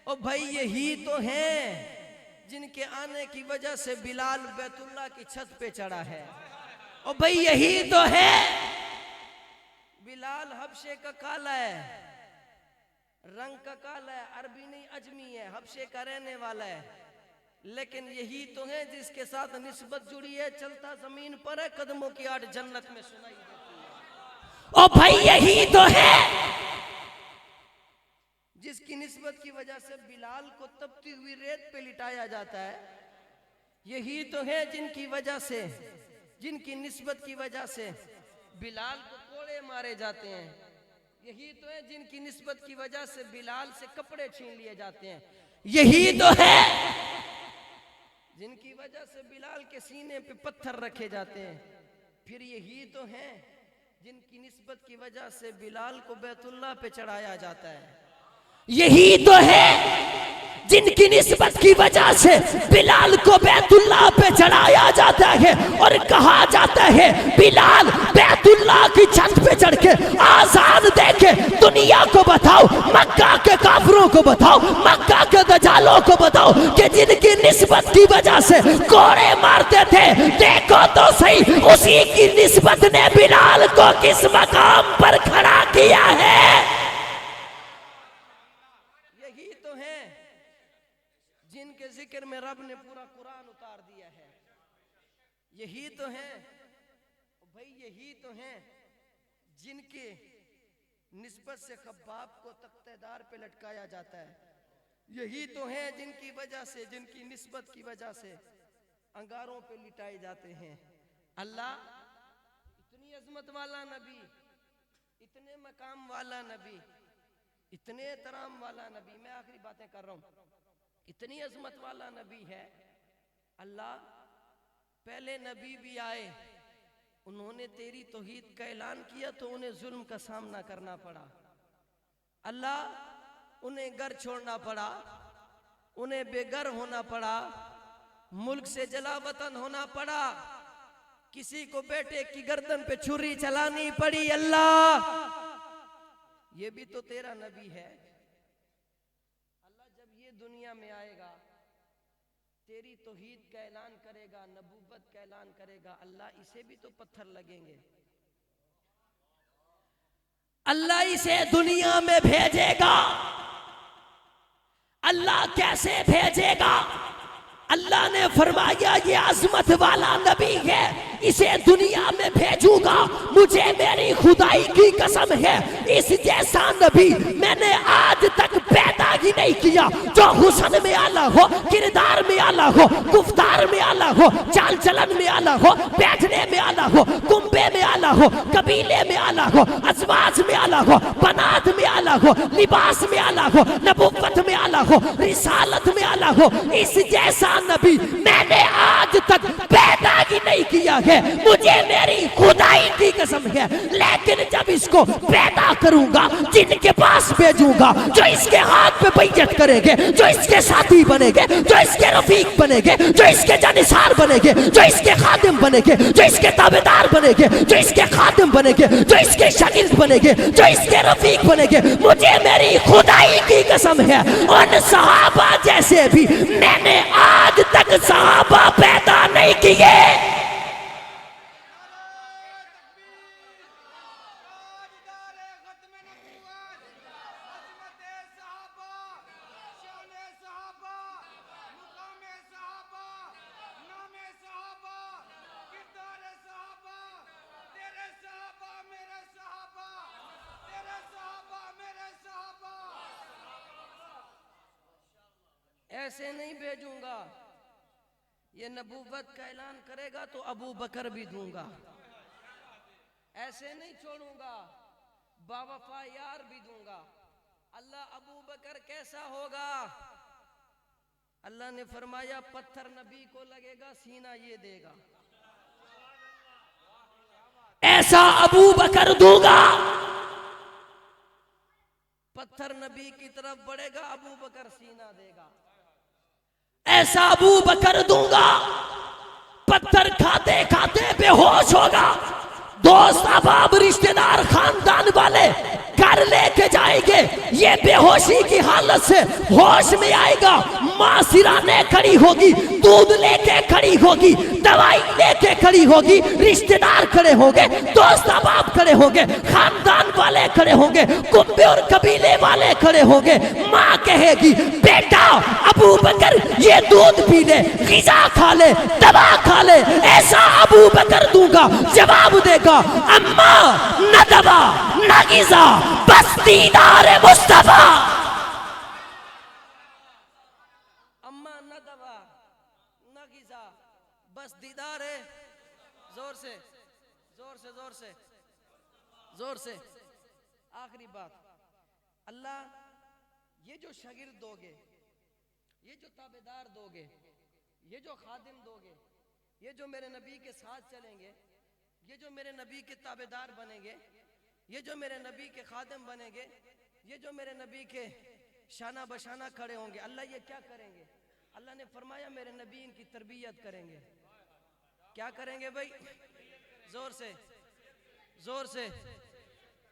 او بھائی یہی تو ہیں جن کے آنے کی وجہ سے بلال بیت اللہ کی چھت پہ چڑھا ہے. او بھائی یہی تو ہے, بلال حبشے کا کالا ہے, رنگ کا کالا ہے، عربی نہیں اجمی ہے، حبشے کا رہنے والا ہے، لیکن یہی تو ہے جس کے ساتھ نسبت جڑی ہے، چلتا زمین پر ہے، قدموں کی آڑ جنت میں سنائی دیتی ہے۔ او بھائی یہی تو ہے جس کی نسبت کی وجہ سے بلال کو تپتی ہوئی ریت پہ لٹایا جاتا ہے، یہی تو ہے جن کی وجہ سے، جن کی نسبت کی وجہ سے بلال کو کوڑے مارے جاتے ہیں، یہی تو ہے جن کی نسبت کی وجہ سے بلال سے کپڑے چھین لیے جاتے ہیں، یہی تو ہے جن کی وجہ سے بلال کے سینے پہ پتھر رکھے جاتے ہیں، پھر یہی تو ہیں جن کی نسبت کی وجہ سے بلال کو بیت اللہ پہ چڑھایا جاتا ہے، یہی تو ہے جن کی نسبت کی وجہ سے بلال کو بیت اللہ پہ چڑھایا جاتا ہے اور کہا جاتا ہے بلال بیت اللہ کی چھت پہ چڑھ کے آزان دے کے دنیا کو بتاؤ، مکہ کے کافروں کو بتاؤ، مکہ کے دجالوں کو بتاؤ کہ جن کی نسبت کی وجہ سے کوڑے مارتے تھے، دیکھو تو صحیح اسی کی نسبت نے بلال کو کس مقام پر کھڑا کیا ہے۔ جن کے ذکر میں رب نے پورا قرآن اتار دیا ہے، یہی تو ہیں بھائی، یہی تو ہیں جن کے نسبت سے خباب کو تختہ دار پہ لٹکایا جاتا ہے، یہی تو ہیں جن کی وجہ سے، جن کی نسبت کی وجہ سے انگاروں پہ لٹائے جاتے ہیں۔ اللہ اتنی عظمت والا نبی، اتنے مقام والا نبی، اتنے احترام والا نبی، میں آخری باتیں کر رہا ہوں، اتنی عظمت والا نبی ہے اللہ، پہلے نبی بھی آئے، انہوں نے تیری توحید کا اعلان کیا تو انہیں ظلم کا سامنا کرنا پڑا، اللہ انہیں گھر چھوڑنا پڑا، انہیں بے گھر ہونا پڑا، ملک سے جلا وطن ہونا پڑا، کسی کو بیٹے کی گردن پہ چھری چلانی پڑی، اللہ یہ بھی تو تیرا نبی ہے۔ دنیا میں آئے گا، تیری توحید کا اعلان کرے گا، نبوت کا اعلان کرے گا، اللہ اسے بھی تو پتھر لگیں گے، اللہ اسے دنیا میں بھیجے گا، اللہ کیسے بھیجے گا؟ اللہ نے فرمایا یہ عظمت والا نبی ہے، اسے دنیا میں بھیجوں گا، مجھے میری خدائی کی قسم ہے اس جیسا نبی میں نے آج تک پیدا ہی نہیں کیا، جو حسن میں اعلیٰ ہو، کردار میں اعلیٰ ہو، گفتار میں اعلیٰ ہو، چال چلن میں اعلیٰ ہو، بیٹھنے میں اعلیٰ ہو، کنبے میں اعلیٰ ہو، قبیلے میں اعلیٰ ہو، ازواج میں اعلیٰ ہو، بنات میں اعلیٰ ہو، لباس میں اعلیٰ ہو، نبوت میں اعلیٰ ہو، رسالت میں اعلیٰ ہو، اس جیسا نبی میں نے آج تک پیدا ہی نہیں کیا ہے، مجھے میری خدائی کی قسم ہے، لیکن جب اس کو پیدا کروں گا، جن کے پاس بھیجوں گا جو اس کے ہاتھ پہ بیعت کریں گے، جو اس کے ساتھی بنے گے، جو اس کے رفیق بنے گے، جو اس کے جانثار بنے گے، جو اس کے خادم بنے گے، جو اس کے تابعدار بنے گے، جو اس کے خادم بنے گے، جو اس کے شاگرد بنے گے، جو اس کے رفیق بنے گے، مجھے میری خدائی کی قسم ہے ان صحابہ جیسے بھی میں نے آج تک صحابہ پیدا نہیں کیے۔ ایسے نہیں بھیجوں گا، یہ نبوت کا اعلان کرے گا تو ابو بکر بھی دوں گا، ایسے نہیں چھوڑوں گا، باوفا یار بھی دوں گا۔ اللہ ابو بکر کیسا ہوگا؟ اللہ نے فرمایا پتھر نبی کو لگے گا، سینہ یہ دے گا، ایسا ابو بکر دوں گا، پتھر نبی کی طرف بڑھے گا، ابو بکر سینہ دے گا، ایسا ابو بکر دوں گا، پتھر کھاتے کھاتے بے ہوش ہوگا، دوست احباب رشتہ دار خاندان والے گھر لے کے جائیں گے، یہ بے ہوشی کی حالت سے ہوش میں آئے گا، ماں سرانے کھڑی ہوگی, دودھ لے کے کھڑی ہوگی, دوائی لے کے کھڑی ہوگی, رشتہ دار کھڑے ہوں گے, دوست احباب کھڑے ہوں گے, خاندان والے کھڑے ہوں گے, کنبے اور قبیلے والے کھڑے ہوں گے. ماں کہے گی بیٹا ابو بکر یہ دودھ پی لے, غذا کھا لے, دوا کھا لے, ایسا ابو بکر دوں گا. جواب دے گا اماں نہ دوا نہ غذا بس دیدار مصطفیٰ. اما نہ دوا نہ غذا بس دیدار ہے. زور سے زور سے زور سے زور سے. آخری بات, اللہ یہ جو شاگرد دو گے, یہ جو تابعدار دو گے, یہ جو خادم دو گے, یہ جو میرے نبی کے ساتھ چلیں گے, یہ جو میرے نبی کے تابعدار بنیں گے, یہ جو میرے نبی کے خادم بنیں گے, یہ جو میرے نبی کے شانہ بشانہ کھڑے ہوں گے, اللہ یہ کیا کریں گے؟ اللہ نے فرمایا میرے نبی ان کی تربیت کریں گے. کیا کریں گے بھائی؟ زور سے زور سے.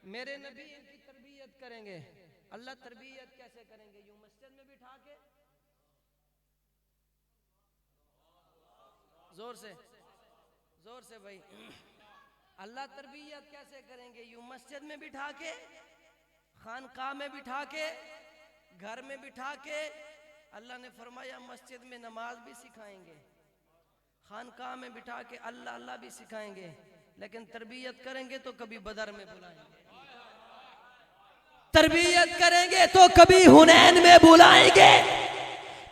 میرے نبی ان کی تربیت کریں گے. اللہ تربیت کیسے کریں گے؟ یوں مسجد میں بٹھا کے, زور سے زور سے بھائی. اللہ تربیت کیسے کریں گے؟ یوں مسجد میں بٹھا کے, خانقاہ میں بٹھا کے, گھر میں بٹھا کے. اللہ نے فرمایا مسجد میں نماز بھی سکھائیں گے, خانقاہ میں بٹھا کے اللہ اللہ بھی سکھائیں گے, لیکن تربیت کریں گے تو کبھی بدر میں بلائیں گے, تربیت کریں گے تو کبھی حنین میں بلائیں گے,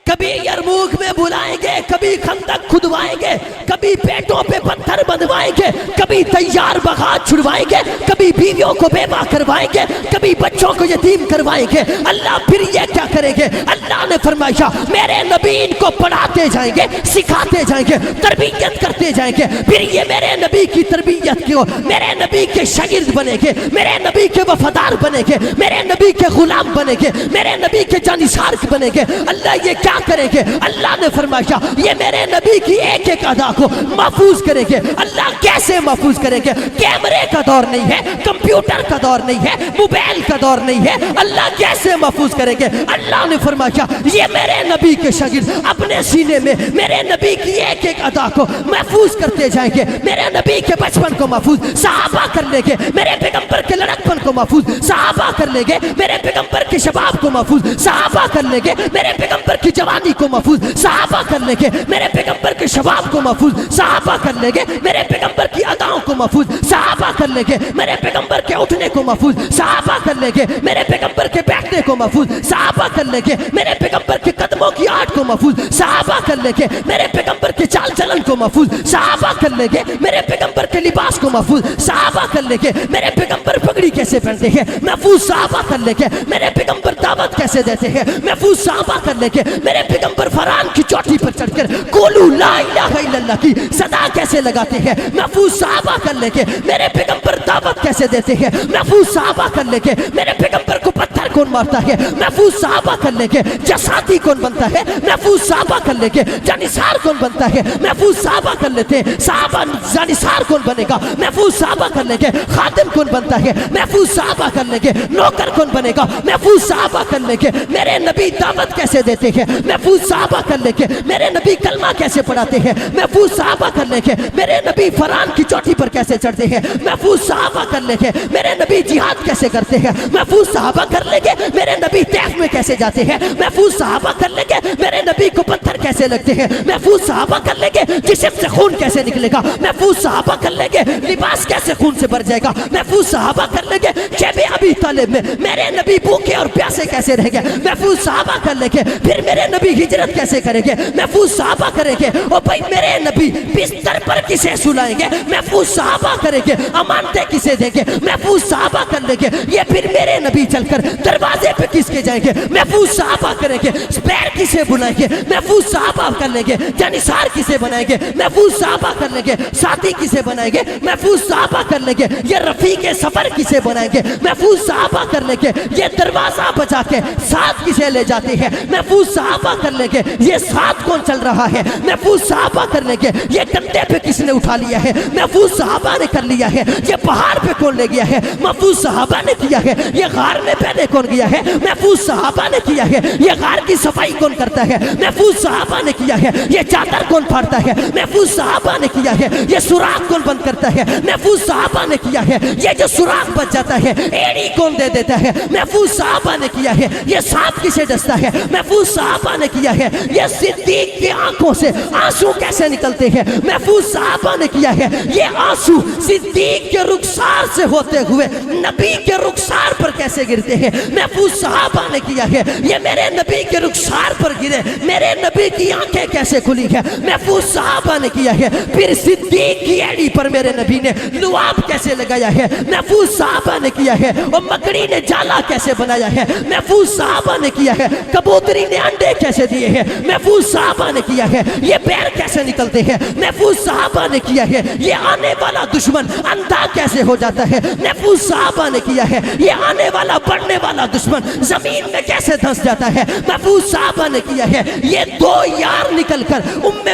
کبھی یرموک میں بلائیں گے, کبھی خندق کھدوائیں گے, کبھی پیٹوں پہ پتھر بندھوائیں گے, کبھی تیار بغات چھڑوائیں گے, کبھی بیویوں کو بیوہ کروائیں گے, کبھی بچوں کو یتیم کروائیں گے. اللہ پھر یہ کیا کریں گے؟ اللہ نے فرمایا میرے نبی ان کو پڑھاتے جائیں گے, سکھاتے جائیں گے, تربیت کرتے جائیں گے. پھر یہ میرے نبی کی تربیت کیوں, میرے نبی کے شاگرد بنیں گے, میرے نبی کے وفادار بنیں گے, میرے نبی کے غلام بنیں گے, میرے نبی کے جانثار بنیں گے. اللہ یہ کیا کریں گے؟ اللہ نے فرمایا یہ میرے نبی کی ایک ایک ادا کو محفوظ کریں گے. اللہ کیسے محفوظ کریں گے؟ کیمرے کا دور نہیں ہے, کمپیوٹر کا دور نہیں ہے, موبائل کا دور نہیں ہے. اللہ کیسے محفوظ کریں گے؟ اللہ نے فرمایا یہ میرے نبی کے شاگرد اپنے سینے میں میرے نبی کی ایک ایک ادا کو محفوظ کرتے جائیں گے. میرے نبی کے بچپن کو محفوظ صحابہ کر لیں گے, میرے پیغمبر کے لڑکپن کو محفوظ صحابہ کر لیں گے, میرے پیغمبر کے شباب کو محفوظ صحابہ کر لیں گے, میرے پیغمبر کی جوانی کو محفوظ صحابہ کر لیں گے, میرے پیغمبر کے شباب کو محفوظ صحابہ کر لیں گے, میرے پیغمبر کی اداؤں کو محفوظ صحابہ کر لیں گے, میرے پیغمبر کے اٹھنے کو محفوظ صحابہ کر لیں گے, میرے پیغمبر کے بیٹھنے کو محفوظ صحابہ کر لیں گے, میرے پیغمبر کے قدموں کی آٹ کو محفوظ صحابہ کر لیں گے, میرے پیغمبر کے چال چلن کو محفوظ صحابہ کر لیں گے, میرے پیغمبر کے لباس کو محفوظ صحابہ کر لیں گے, میرے پیغمبر پگڑی کیسے پہنتے ہیں محفوظ صحابہ کر لیں گے, میرے پیغمبر دعوت کیسے دیتے ہیں محفوظ صحابہ کر لیں گے, میرے پیغمبر فران کی چوٹی پر چڑھ کر قولوا لا الہ الا اللہ کی صدا کیسے لگاتے ہیں محفوظ صحابہ کر لیں گے, میرے پیغمبر دعوت کیسے دیتے ہیں محفوظ صحابہ کر لیں گے, میرے پیغمبر کو پتھر کون مارتا ہے محفوظ صحابہ کر لیں گے, جساتی کون بنتا ہے محفوظ صحابہ کر لیں گے, جانثار کون بنتا ہے محفوظ صحابہ کر لیتے ہیں, صحابہ جانثار کون بنے گا محفوظ صحابہ کر لیں گے, خادم کون بنتا ہے محفوظ صحابہ کر لیں گے, نوکر کون بنے گا محفوظ صحابہ کر لیں گے, میرے نبی دعوت کیسے دیتے ہیں محفوظ صحابہ کر لیں گے, میرے نبی کلمہ کیسے پڑھاتے ہیں محفوظ صحابہ کر لیں گے, میرے نبی فران کی چوٹی پر کیسے چڑھتے ہیں محفوظ صحابہ کر لیں گے, میرے نبی جہاد کیسے کرتے ہیں محفوظ صحابہ کر لیں گے, میرے نبی طیف میں کیسے جاتے ہیں محفوظ صحابہ کر لیں گے, میرے نبی کو پتھر کیسے لگتے ہیں محفوظ صحابہ کر لیں گے, جسم سے خون کیسے نکلے گا محفوظ صحابہ کر لیں گے, لباس کیسے خون سے بھر جائے گا محفوظ صحابہ کر لیں گے, شیب ابی طالب میں میرے نبی بھوکے اور پیاسے کیسے رہیں گے محفوظ صحابہ کر لیں گے, پھر میرے نبی ہجرت کیسے کریں گے محفوظ صحابہ کریں گے, اور بھائی میرے نبی بستر پر کسے سلائیں گے محفوظ صحابہ کریں گے, امانتیں کسے دیں گے محفوظ صحابہ کر لیں گے, یہ پھر میرے نبی چل کر دروازے پہ کس کے جائیں گے محفوظ صحابہ کریں گے, پیر کسے بلائیں گے محفوظ صحابہ کر لیں گے جانثار کسے بنائیں گے محفوظ صحابہ کر لیں گے ساتھی کسے بنائیں گے محفوظ صحابہ کر لیں گے یہ رفیق سفر کسے بنائیں گے محفوظ صحابہ کر لیں گے یہ دروازہ بچا کے ساتھ کسے لے جاتے ہیں محفوظ صحابہ کر لیں گے یہ ساتھ کون چل رہا ہے محفوظ صحابہ کر لیں گے یہ کندھے پہ کس نے اٹھا لیا ہے محفوظ صحابہ نے کر لیا ہے یہ پہاڑ پہ کون لے گیا ہے محفوظ صحابہ نے کیا ہے یہ غار میں پہلے کون گیا ہے محفوظ صحابہ نے کیا ہے یہ غار کی صفائی کون کرتا ہے محفوظ صحابہ نے کیا ہے یہ چادر کون پھاڑتا ہے محفوظ صحابہ نے کیا ہے یہ سوراخ کون بند کرتا ہے محفوظ صحابہ نے کیا ہے یہ جو سوراخ بچ جاتا ہے ایڑی کون دے دیتا ہے محفوظ صحابہ نے کیا ہے یہ سانپ کسے ڈستا ہے محفوظ صحابہ نے کیا ہے یہ صدیق کی آنکھوں سے آنسو کیسے نکلتے ہیں محفوظ صحابہ نے کیا ہے یہ آنسو صدیق کے رخسار سے ہوتے ہوئے نبی کے رخسار پر کیسے گرتے ہیں محفوظ صحابہ نے کیا ہے یہ میرے نبی کے رخسار پر گرے میرے نبی کی آنکھیں کیسے کھلی ہے محفوظ صحابہ نے کیا ہے پھر صدیق کی ایڑی پر میرے نبی نے لعاب کیسے لگایا ہے محفوظ صحابہ نے کیا ہے اور مکڑی نے جالا کیسے بنایا ہے محفوظ صحابہ نے کیا ہے کبوتری نے انڈے کیسے دیے ہیں محفوظ صحابہ نے کیا ہے یہ پیر کیسے نکلتے ہیں محفوظ صحابہ نے کیا ہے یہ آنے والا دشمن اندھا کیسے ہو جاتا ہے محفوظ صحابہ نے کیا ہے یہ آنے والا بڑھنے والا دشمن زمین میں کیسے دھنس جاتا ہے محفوظ صحابہ نے کیا ہے یہ دو یار نکل کر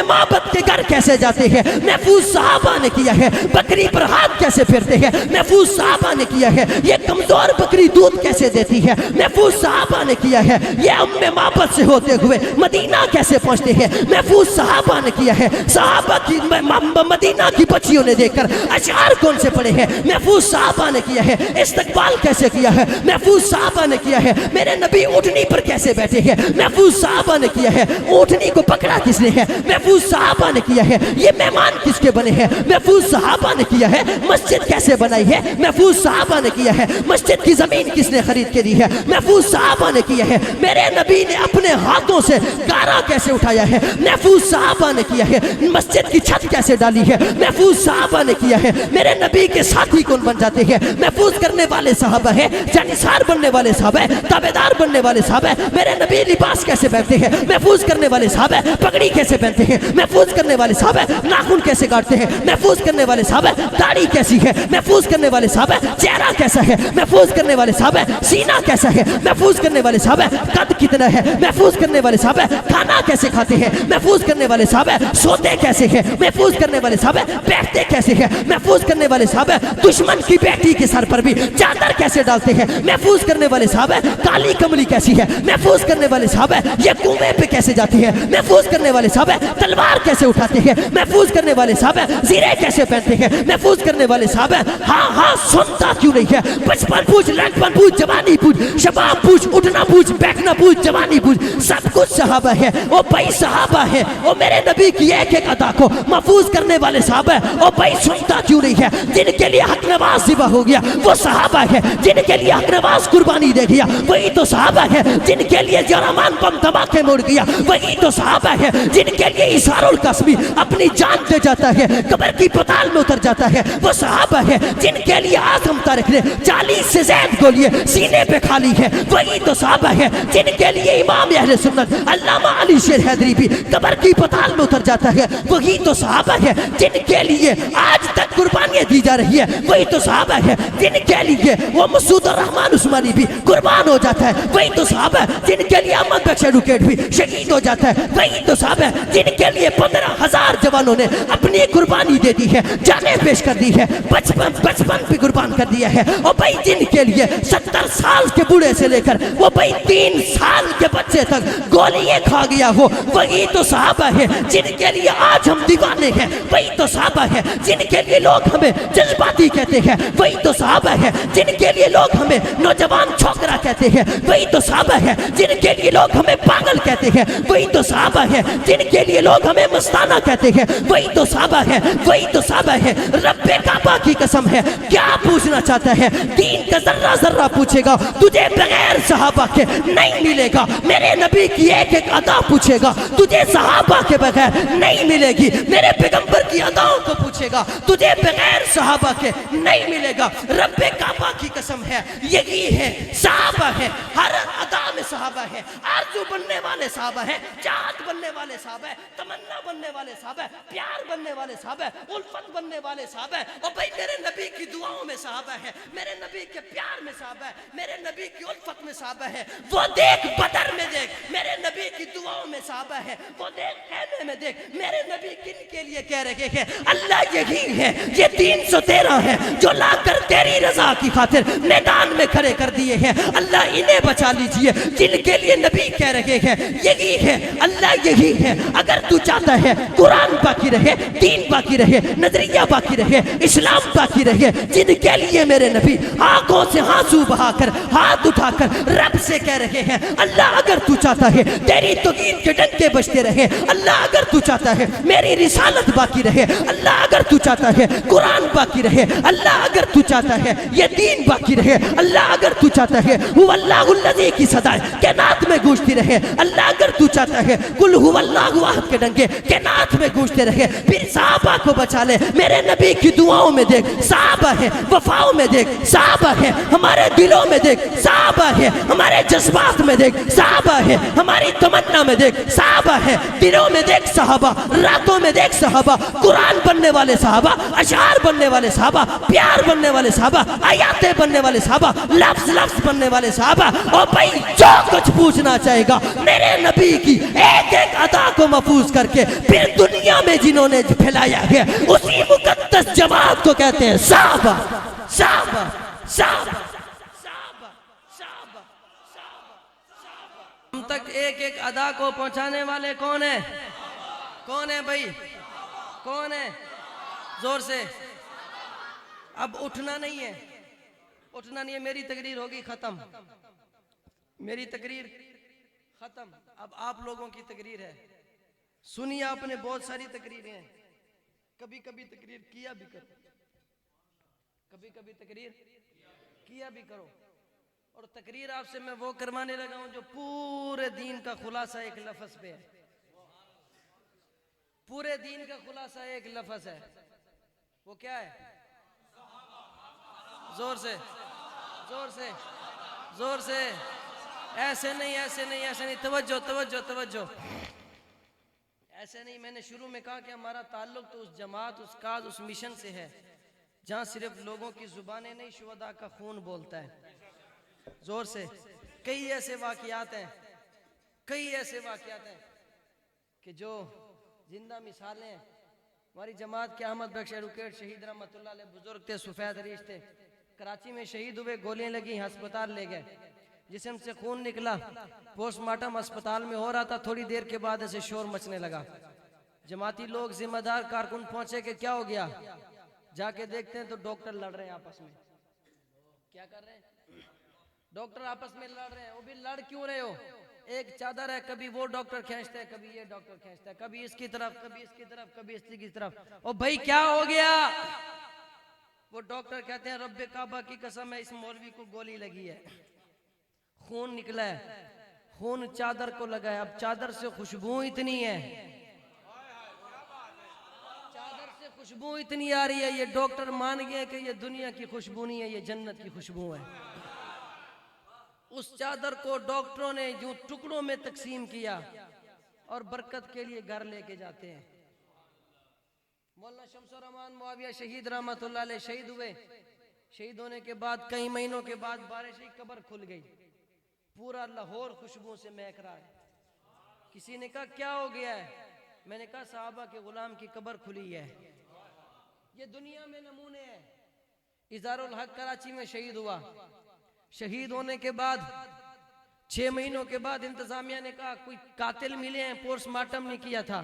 معبد کے گھر کیسے جاتے ہیں محفوظ صحابہ نے کیا ہے بکری پر ہاتھ کیسے پھیرتے ہیں محفوظ صحابہ نے کیا ہے یہ کمزور بکری دودھ کیسے دیتی ہے محفوظ صحابہ نے کیا ہے یہ معبد سے ہوتے ہوئے مدینہ کیسے پہنچتے ہیں محفوظ صحابہ نے کیا ہے صحابہ کی مدینہ کی بچیوں نے دیکھ کر اشعار کون سے پڑھے ہیں محفوظ صحابہ نے کیا ہے استقبال کیسے کیا ہے محفوظ صحابہ نے کیا ہے میرے نبی اونٹنی پر کیسے بیٹھے ہیں محفوظ صحابہ نے کیا ہے اونٹنی کو پکڑا کس نے ہے محفوظ صحابہ نے کیا ہے یہ مہمان کس کے بنے ہیں محفوظ صحابہ نے کیا ہے مسجد کیسے بنائی ہے محفوظ صحابہ نے کیا ہے مسجد کی زمین کس نے خرید کے دی ہے محفوظ صحابہ نے کیا ہے میرے نبی نے اپنے ہاتھوں سے گارا کیسے اٹھایا ہے محفوظ صحابہ نے کیا ہے مسجد کی چھت کیسے ڈالی ہے محفوظ صحابہ نے کیا ہے میرے نبی کے ساتھی کون بن جاتے ہیں محفوظ کرنے والے صحابہ ہیں جانثار بننے والے صحابہ ہیں تابعدار بننے والے صحابہ ہیں میرے نبی لباس کیسے پہنتے ہیں محفوظ کرنے والے صحابہ پگڑی کیسے پہنتے ہیں محفوظ کرنے والے صحابہ ناخن کیسے کاٹتے ہیں محفوظ کرنے والے صحابہ داڑھی کیسی ہے محفوظ کرنے والے صحابہ چہرہ کیسا ہے محفوظ کرنے والے صحابہ سینہ کیسا ہے محفوظ کرنے والے صحابہ قد کتنا ہے محفوظ کرنے والے صحابہ کھانا کیسے کھاتے ہیں محفوظ کرنے والے صحابہ سوتے کیسے ہیں محفوظ کرنے والے صحابہ بیٹھتے کیسے ہیں محفوظ کرنے والے صحابہ دشمن کی بیٹی کے سر پر بھی چادر کیسے ڈالتے ہیں محفوظ کرنے والے صحابہ کالی کملی کیسی ہے محفوظ کرنے والے صحابہ یہ کنویں پہ کیسے جاتے ہیں محفوظ کرنے والے صحابہ تلوار کیسے اٹھاتے ہیں محفوظ کرنے والے صحابہ زیرے کیسے پہنتے ہیں محفوظ کرنے والے صحابہ ہاں سنتا کیوں نہیں ہے بچپن پوچھ لڑکپن پوچھ جوانی پوچھ شباب پوچھ اٹھنا پوچھ بیٹھنا پوچھ جوانی پوچھ سب کچھ صحابہ ہے وہ بھائی صحابہ ہے وہ میرے نبی کی ایک ایک ادا کو محفوظ کرنے والے صحابہ وہ بھائی سنتا کیوں نہیں ہے جن کے لیے حق نواز ذبح ہو گیا وہ صحابہ ہے جن کے لیے حق نواز قربانی دے گیا وہی تو صحابہ ہے جن کے لیے جرمان بم دھماکے موڑ گیا وہی تو صحابہ ہے جن کے لیے اظہار القاسمی اپنی جان دے جاتا ہے قبر کی پتال میں اتر جاتا ہے وہ صحابہ ہے جن کے لیے اعظم طارق نے 40 سے زائد گولیاں سینے پہ کھا لی ہے وہی تو صحابہ ہے جن کے لیے امام اہل سنت علامہ علی شیر حیدری بھی قبر کی پتال میں اتر جاتا ہے وہی تو صحابہ ہے جن کے لیے آج تک قربانیاں دی جا رہی ہے وہی تو صحابہ ہے جن کے لیے وہ مسعود الرحمان عثمانی بھی قربان ہو جاتا ہے وہی تو صحابہ ہے جن کے لیے احمد بخش ایڈوکیٹ بھی شہید ہو جاتا ہے وہی تو صحابہ ہے جن کے لیے 15,000 جوانوں نے اپنی قربانی دے دی ہے جانیں پیش کر دی ہے بچپن بھی قربان کر دیا ہے اور بھائی جن کے لیے 70 سال کے بوڑھے سے لے کر وہ بھائی 3 سال کے بچے تک گولیاں کھا گیا ہو وہی تو صحابہ ہے جن کے لیے آج ہم دیوانے ہیں وہی تو صحابہ ہے جن کے لیے لوگ ہمیں جذباتی کہتے ہیں وہی تو صحابہ ہے جن کے لیے لوگ ہمیں نوجوان چھوکرا کہتے ہیں وہی تو صحابہ ہے جن کے لیے لوگ ہمیں پاگل کہتے ہیں وہی تو صحابہ ہے جن کے لیے لوگ ہمیں مستانہ کہتے ہیں وہی تو صحابہ ہے وہی تو صحابہ ہے رب کعبہ کی قسم ہے کیا پوچھنا چاہتا ہے دین کا ذرہ ذرہ پوچھے گا تجھے بغیر صحابہ کے نہیں ملے گا میرے نبی کی ایک ایک ادا پوچھے گا تجھے صحابہ کے بغیر نہیں ملے گی میرے پیغمبر کی اداؤں کو پوچھے گا تجھے بغیر صحابہ کے نہیں ملے گا. رب کعبہ کی قسم ہے یہی ہے صحابہ ہے. ہر ادا میں صحابہ ہے. آرزو بننے والے صحابہ ہیں, چاہت بننے والے صحابہ ہیں, تمنا بننے والے صحابہ ہیں, پیار بننے والے صحابہ ہیں, الفت بننے والے صحابہ ہیں. اور بھائی میرے نبی کی دعاؤں میں صحابہ ہے, میرے نبی کے پیار میں صحابہ ہے, میرے نبی کی الفت میں صحابہ ہے. وہ دیکھ بدر میں دیکھ میرے نبی کی دعاؤں میں صحابہ ہے. وہ دیکھ خیمے میں دیکھ میرے نبی کن کے لیے کہہ رہے ہیں اللہ یہی ہے, یہ 313 ہے جو لا کر تیری رضا کی خاطر میدان میں کھڑے کر دیے ہیں. اللہ انہیں بچا لیجئے جن کے لیے نبی کہہ رہے ہیں یہی ہے, اللہ یہی ہے. اگر تو چاہتا ہے قرآن باقی رہے, دین باقی رہے, نظریہ باقی رہے, اسلام باقی رہے, جن کے لیے میرے نبی آنکھوں سے آنسو بہا کر ہاتھ اٹھا کر رب سے کہہ رہے ہیں اللہ اگر تو چاہتا ہے تیری توحید کے ڈنکے بجتے رہے, اللہ اگر تو چاہتا ہے میری رسالت باقی رہے, اللہ اگر تو چاہتا ہے قرآن باقی رہے, اللہ اگر تو چاہتا ہے یہ دین باقی رہے, اللہ اگر تو چاہتا ہے هو اللہ الذی کی صدائیں کائنات میں گونجتی رہے, اللہ اگر تو چاہتا ہے قل هو اللہ احد کے ڈنکے کائنات میں گونجتے رہے, پھر صحابہ کو بچا لے. میرے نبی کی دعاؤں میں دیکھ صحابہ ہے, وفاؤں میں دیکھ صحابہ ہے, ہمارے دلوں میں دیکھ صحابہ ہے, ہمارے جذبات میں دیکھ صحابہ ہے, ہماری تمنا میں دیکھ صحابہ ہے, دلوں میں دیکھ صحابہ, راتوں میں دیکھ صحابہ, قرآن بننے والے صحابہ, اشعار بننے والے صحابہ, پیار بننے والے صحابہ, آیاتیں بننے والے صحابہ, لفظ لفظ بننے والے صحابہ. اور بھائی جو کچھ پوچھنا چاہے گا میرے نبی کی ایک ایک ادا کو محفوظ کر کے پھر دنیا میں جنہوں نے پھیلایا ہے اسی مقدس جماعت کو کہتے ہیں صحابہ. صحابہ صحابہ صحابہ صحابہ صحابہ. ہم تک ایک ایک ادا کو پہنچانے والے کون ہیں؟ کون ہے بھائی؟ کون ہے؟ زور سے. اب اٹھنا نہیں ہے, اٹھنا نہیں ہے. میری تقریر ہوگی ختم, میری تقریر ختم. اب آپ لوگوں کی تقریر ہے. سنیے, آپ نے بہت ساری تقریریں ہیں, کبھی کبھی تقریر کیا بھی کرو, کبھی کبھی تقریر کیا بھی کرو. اور تقریر آپ سے میں وہ کروانے لگا ہوں جو پورے دین کا خلاصہ ایک لفظ پہ ہے. پورے دین کا خلاصہ ایک لفظ ہے, وہ کیا ہے؟ زور سے, زور سے, زور سے. ایسے نہیں, ایسے نہیں, ایسے نہیں. توجہ توجہ توجہ. ایسے نہیں. میں نے شروع میں کہا کہ ہمارا تعلق تو اس جماعت, اس کاز, اس مشن سے ہے جہاں صرف لوگوں کی زبانیں نہیں شہداء کا خون بولتا ہے. زور سے. کئی ایسے واقعات ہیں, کئی ایسے واقعات ہیں کہ جو زندہ مثالیں ہیں. ہماری جماعت کے احمد بخش ایڈوکیٹ شہید رحمت اللہ علیہ بزرگ تھے, سفید ریش تھے, کراچی میں شہید ہوئے, گولیاں لگی, ہسپتال لے گئے, جسم سے خون نکلا, پوسٹ مارٹم ہسپتال میں ہو رہا تھا. تھوڑی دیر کے بعد ایسے شور مچنے لگا. جماعتی لوگ ذمہ دار کارکن پہنچے کہ کیا ہو گیا. جا کے دیکھتے ہیں تو ڈاکٹر لڑ رہے ہیں آپس میں. کیا کر رہے ہیں؟ ڈاکٹر آپس میں لڑ رہے ہیں. وہ بھی لڑ کیوں رہے ہو؟ ایک چادر ہے, کبھی وہ ڈاکٹر کھینچتا ہے, کبھی یہ ڈاکٹر کھینچتا ہے, کبھی اس کی طرف, کبھی اس کی طرف, کبھی اس کی طرف. او بھائی کیا ہو گیا؟ وہ ڈاکٹر کہتے ہیں رب کعبہ کی قسم ہے اس مولوی کو گولی لگی ہے, خون نکلا ہے, خون چادر کو لگا ہے. اب چادر سے خوشبو اتنی ہے, چادر سے خوشبو اتنی آ رہی ہے, یہ ڈاکٹر مان گئے کہ یہ دنیا کی خوشبو نہیں ہے, یہ جنت کی خوشبو ہے. اس چادر کو ڈاکٹروں نے یوں ٹکڑوں میں تقسیم کیا اور برکت کے لیے گھر لے کے جاتے ہیں. مولانا شمس الرحمان معاویہ شہید رحمت اللہ علیہ شہید ہوئے. شہید ہونے کے بعد کئی مہینوں کے بعد بارش کی قبر کھل گئی, پورا لاہور خوشبو سے مہک رہا ہے. کسی نے کہا کیا ہو گیا ہے؟ میں نے کہا صحابہ کے غلام کی قبر کھلی ہے. یہ دنیا میں نمونے ہیں. اظہار الحق کراچی میں شہید ہوا. شہید ہونے کے بعد 6 مہینوں کے بعد انتظامیہ نے کہا کوئی قاتل ملے ہیں, پوسٹ مارٹم نہیں کیا تھا,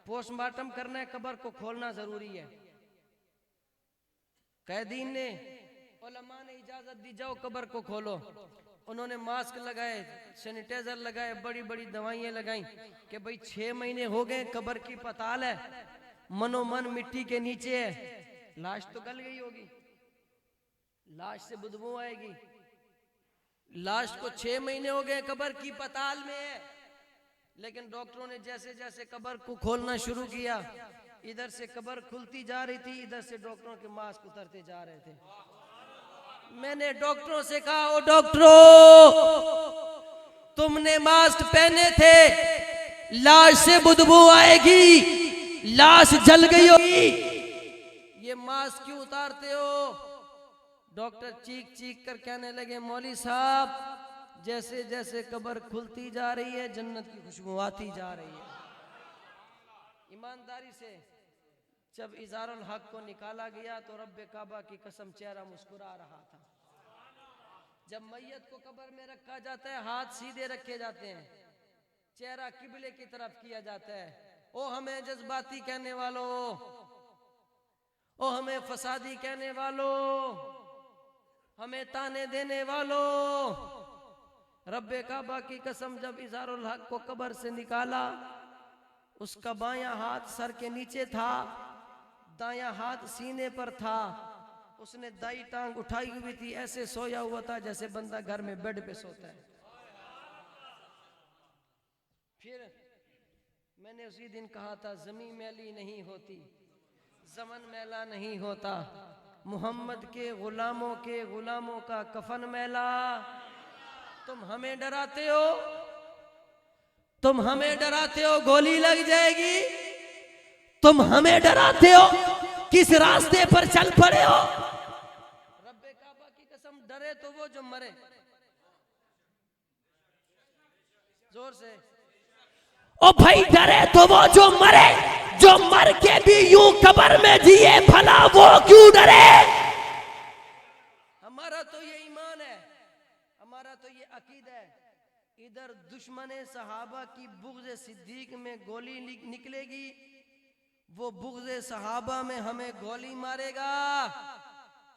پوسٹ مارٹم کرنا ہے, قبر کو کھولنا ضروری ہے. قیدین نے, علماء نے اجازت دی جاؤ قبر کو کھولو. انہوں نے ماسک لگائے, سینیٹائزر لگائے, بڑی بڑی دوائیں لگائیں کہ بھئی 6 مہینے ہو گئے, قبر کی پتال ہے, منو من مٹی کے نیچے ہے, لاش تو گل گئی ہوگی, لاش سے بدبو آئے گی. لاش کو 6 مہینے ہو گئے, قبر کی پتال میں ہے. لیکن ڈاکٹروں نے جیسے جیسے قبر کو کھولنا شروع کیا, ادھر سے قبر کھلتی جا رہی تھی, ادھر سے ڈاکٹروں کے ماسک اترتے جا رہے تھے. میں نے ڈاکٹروں سے کہا, او ڈاکٹروں, تم نے ماسک پہنے تھے, لاش سے بدبو آئے گی, لاش جل گئی ہوگی, یہ ماسک کیوں اتارتے ہو؟ ڈاکٹر چیخ چیخ کر کہنے لگے, مولوی صاحب جیسے جیسے قبر کھلتی جا رہی ہے جنت کی خوشبو آتی جا رہی ہے. ایمانداری سے جب اظہار الحق کو نکالا گیا تو رب کعبہ کی قسم چہرہ مسکرا رہا تھا. جب میت کو قبر میں رکھا جاتا ہے ہاتھ سیدھے رکھے جاتے ہیں, چہرہ قبلے کی طرف کیا جاتا ہے. او ہمیں جذباتی کہنے والوں, او ہمیں فسادی کہنے والوں, ہمیں تانے دینے والوں, رب کعبہ کی قسم جب اظہار الحق کو قبر سے نکالا, اس کا بایاں ہاتھ سر کے نیچے تھا, دایاں ہاتھ سینے پر تھا, اس نے دائیں ٹانگ اٹھائی ہوئی تھی, ایسے سویا ہوا تھا جیسے بندہ گھر میں بیڈ پہ سوتا ہے. پھر میں نے اسی دن کہا تھا, زمین میلی نہیں ہوتی, زمن میلا نہیں ہوتا, محمد کے غلاموں کا کفن میلا. تم ہمیں ڈراتے ہو, تم ہمیں ڈراتے ہو گولی لگ جائے گی, تم ہمیں ڈراتے ہو کس راستے پر چل پڑے ہو. رب کعبہ کی قسم ڈرے تو وہ جو مرے. زور سے, او بھائی ڈرے تو وہ جو مرے, جو مر کے بھی یوں قبر میں جیے بھلا وہ کیوں ڈرے. ہمارا تو یہ ایمان ہے, ہمارا تو یہ عقیدہ ہے. ادھر دشمن صحابہ کی بغض صدیق میں گولی نکلے گی, وہ بغض صحابہ میں ہمیں گولی مارے گا.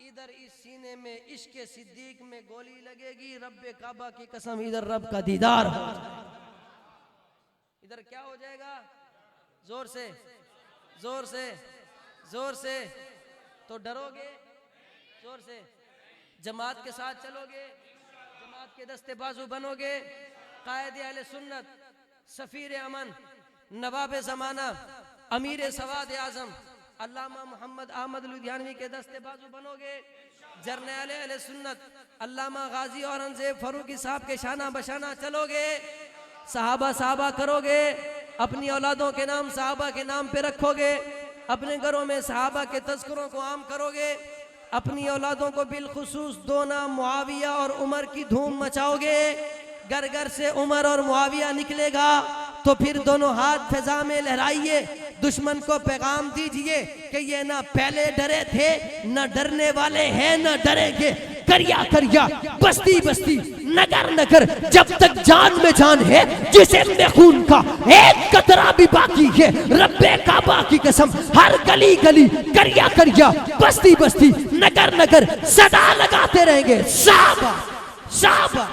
ادھر اس سینے میں عشق صدیق میں گولی لگے گی. رب کعبہ کی قسم ادھر رب کا دیدار ہو جائے گا. ادھر کیا ہو جائے گا؟ زور سے, زور سے, زور سے. تو ڈرو گے؟ زور سے. جماعت کے ساتھ چلو گے؟ جماعت کے دستے بازو بنو گے؟ قائد اہل سنت, سفیر امن, نواب زمانہ, امیر سواد اعظم علامہ محمد احمد لدھیانوی کے دستے بازو بنو گے؟ جرنیل اہل سنت علامہ غازی اورنگزیب فاروقی صاحب کے شانہ بشانہ چلو گے؟ صحابہ کرو گے؟ اپنی اولادوں کے نام صحابہ کے نام پہ رکھو گے؟ اپنے گھروں میں صحابہ کے تذکروں کو عام کرو گے؟ اپنی اولادوں کو بالخصوص دو نام معاویہ اور عمر کی دھوم مچاؤ گے؟ گھر گھر سے عمر اور معاویہ نکلے گا تو پھر دونوں ہاتھ فضا میں لہرائیے, دشمن کو پیغام دیجئے کہ یہ نہ پہلے ڈرے تھے, نہ ڈرنے والے ہیں, نہ ڈریں گے. کریا کریا, بستی بستی, نگر نگر, جب تک جان میں جان ہے, جسم میں خون کا ایک قطرہ بھی باقی ہے, رب کعبہ کی قسم ہر گلی گلی, کریا کریا, بستی بستی, نگر نگر صدا لگاتے رہیں گے, صحابہ صحابہ.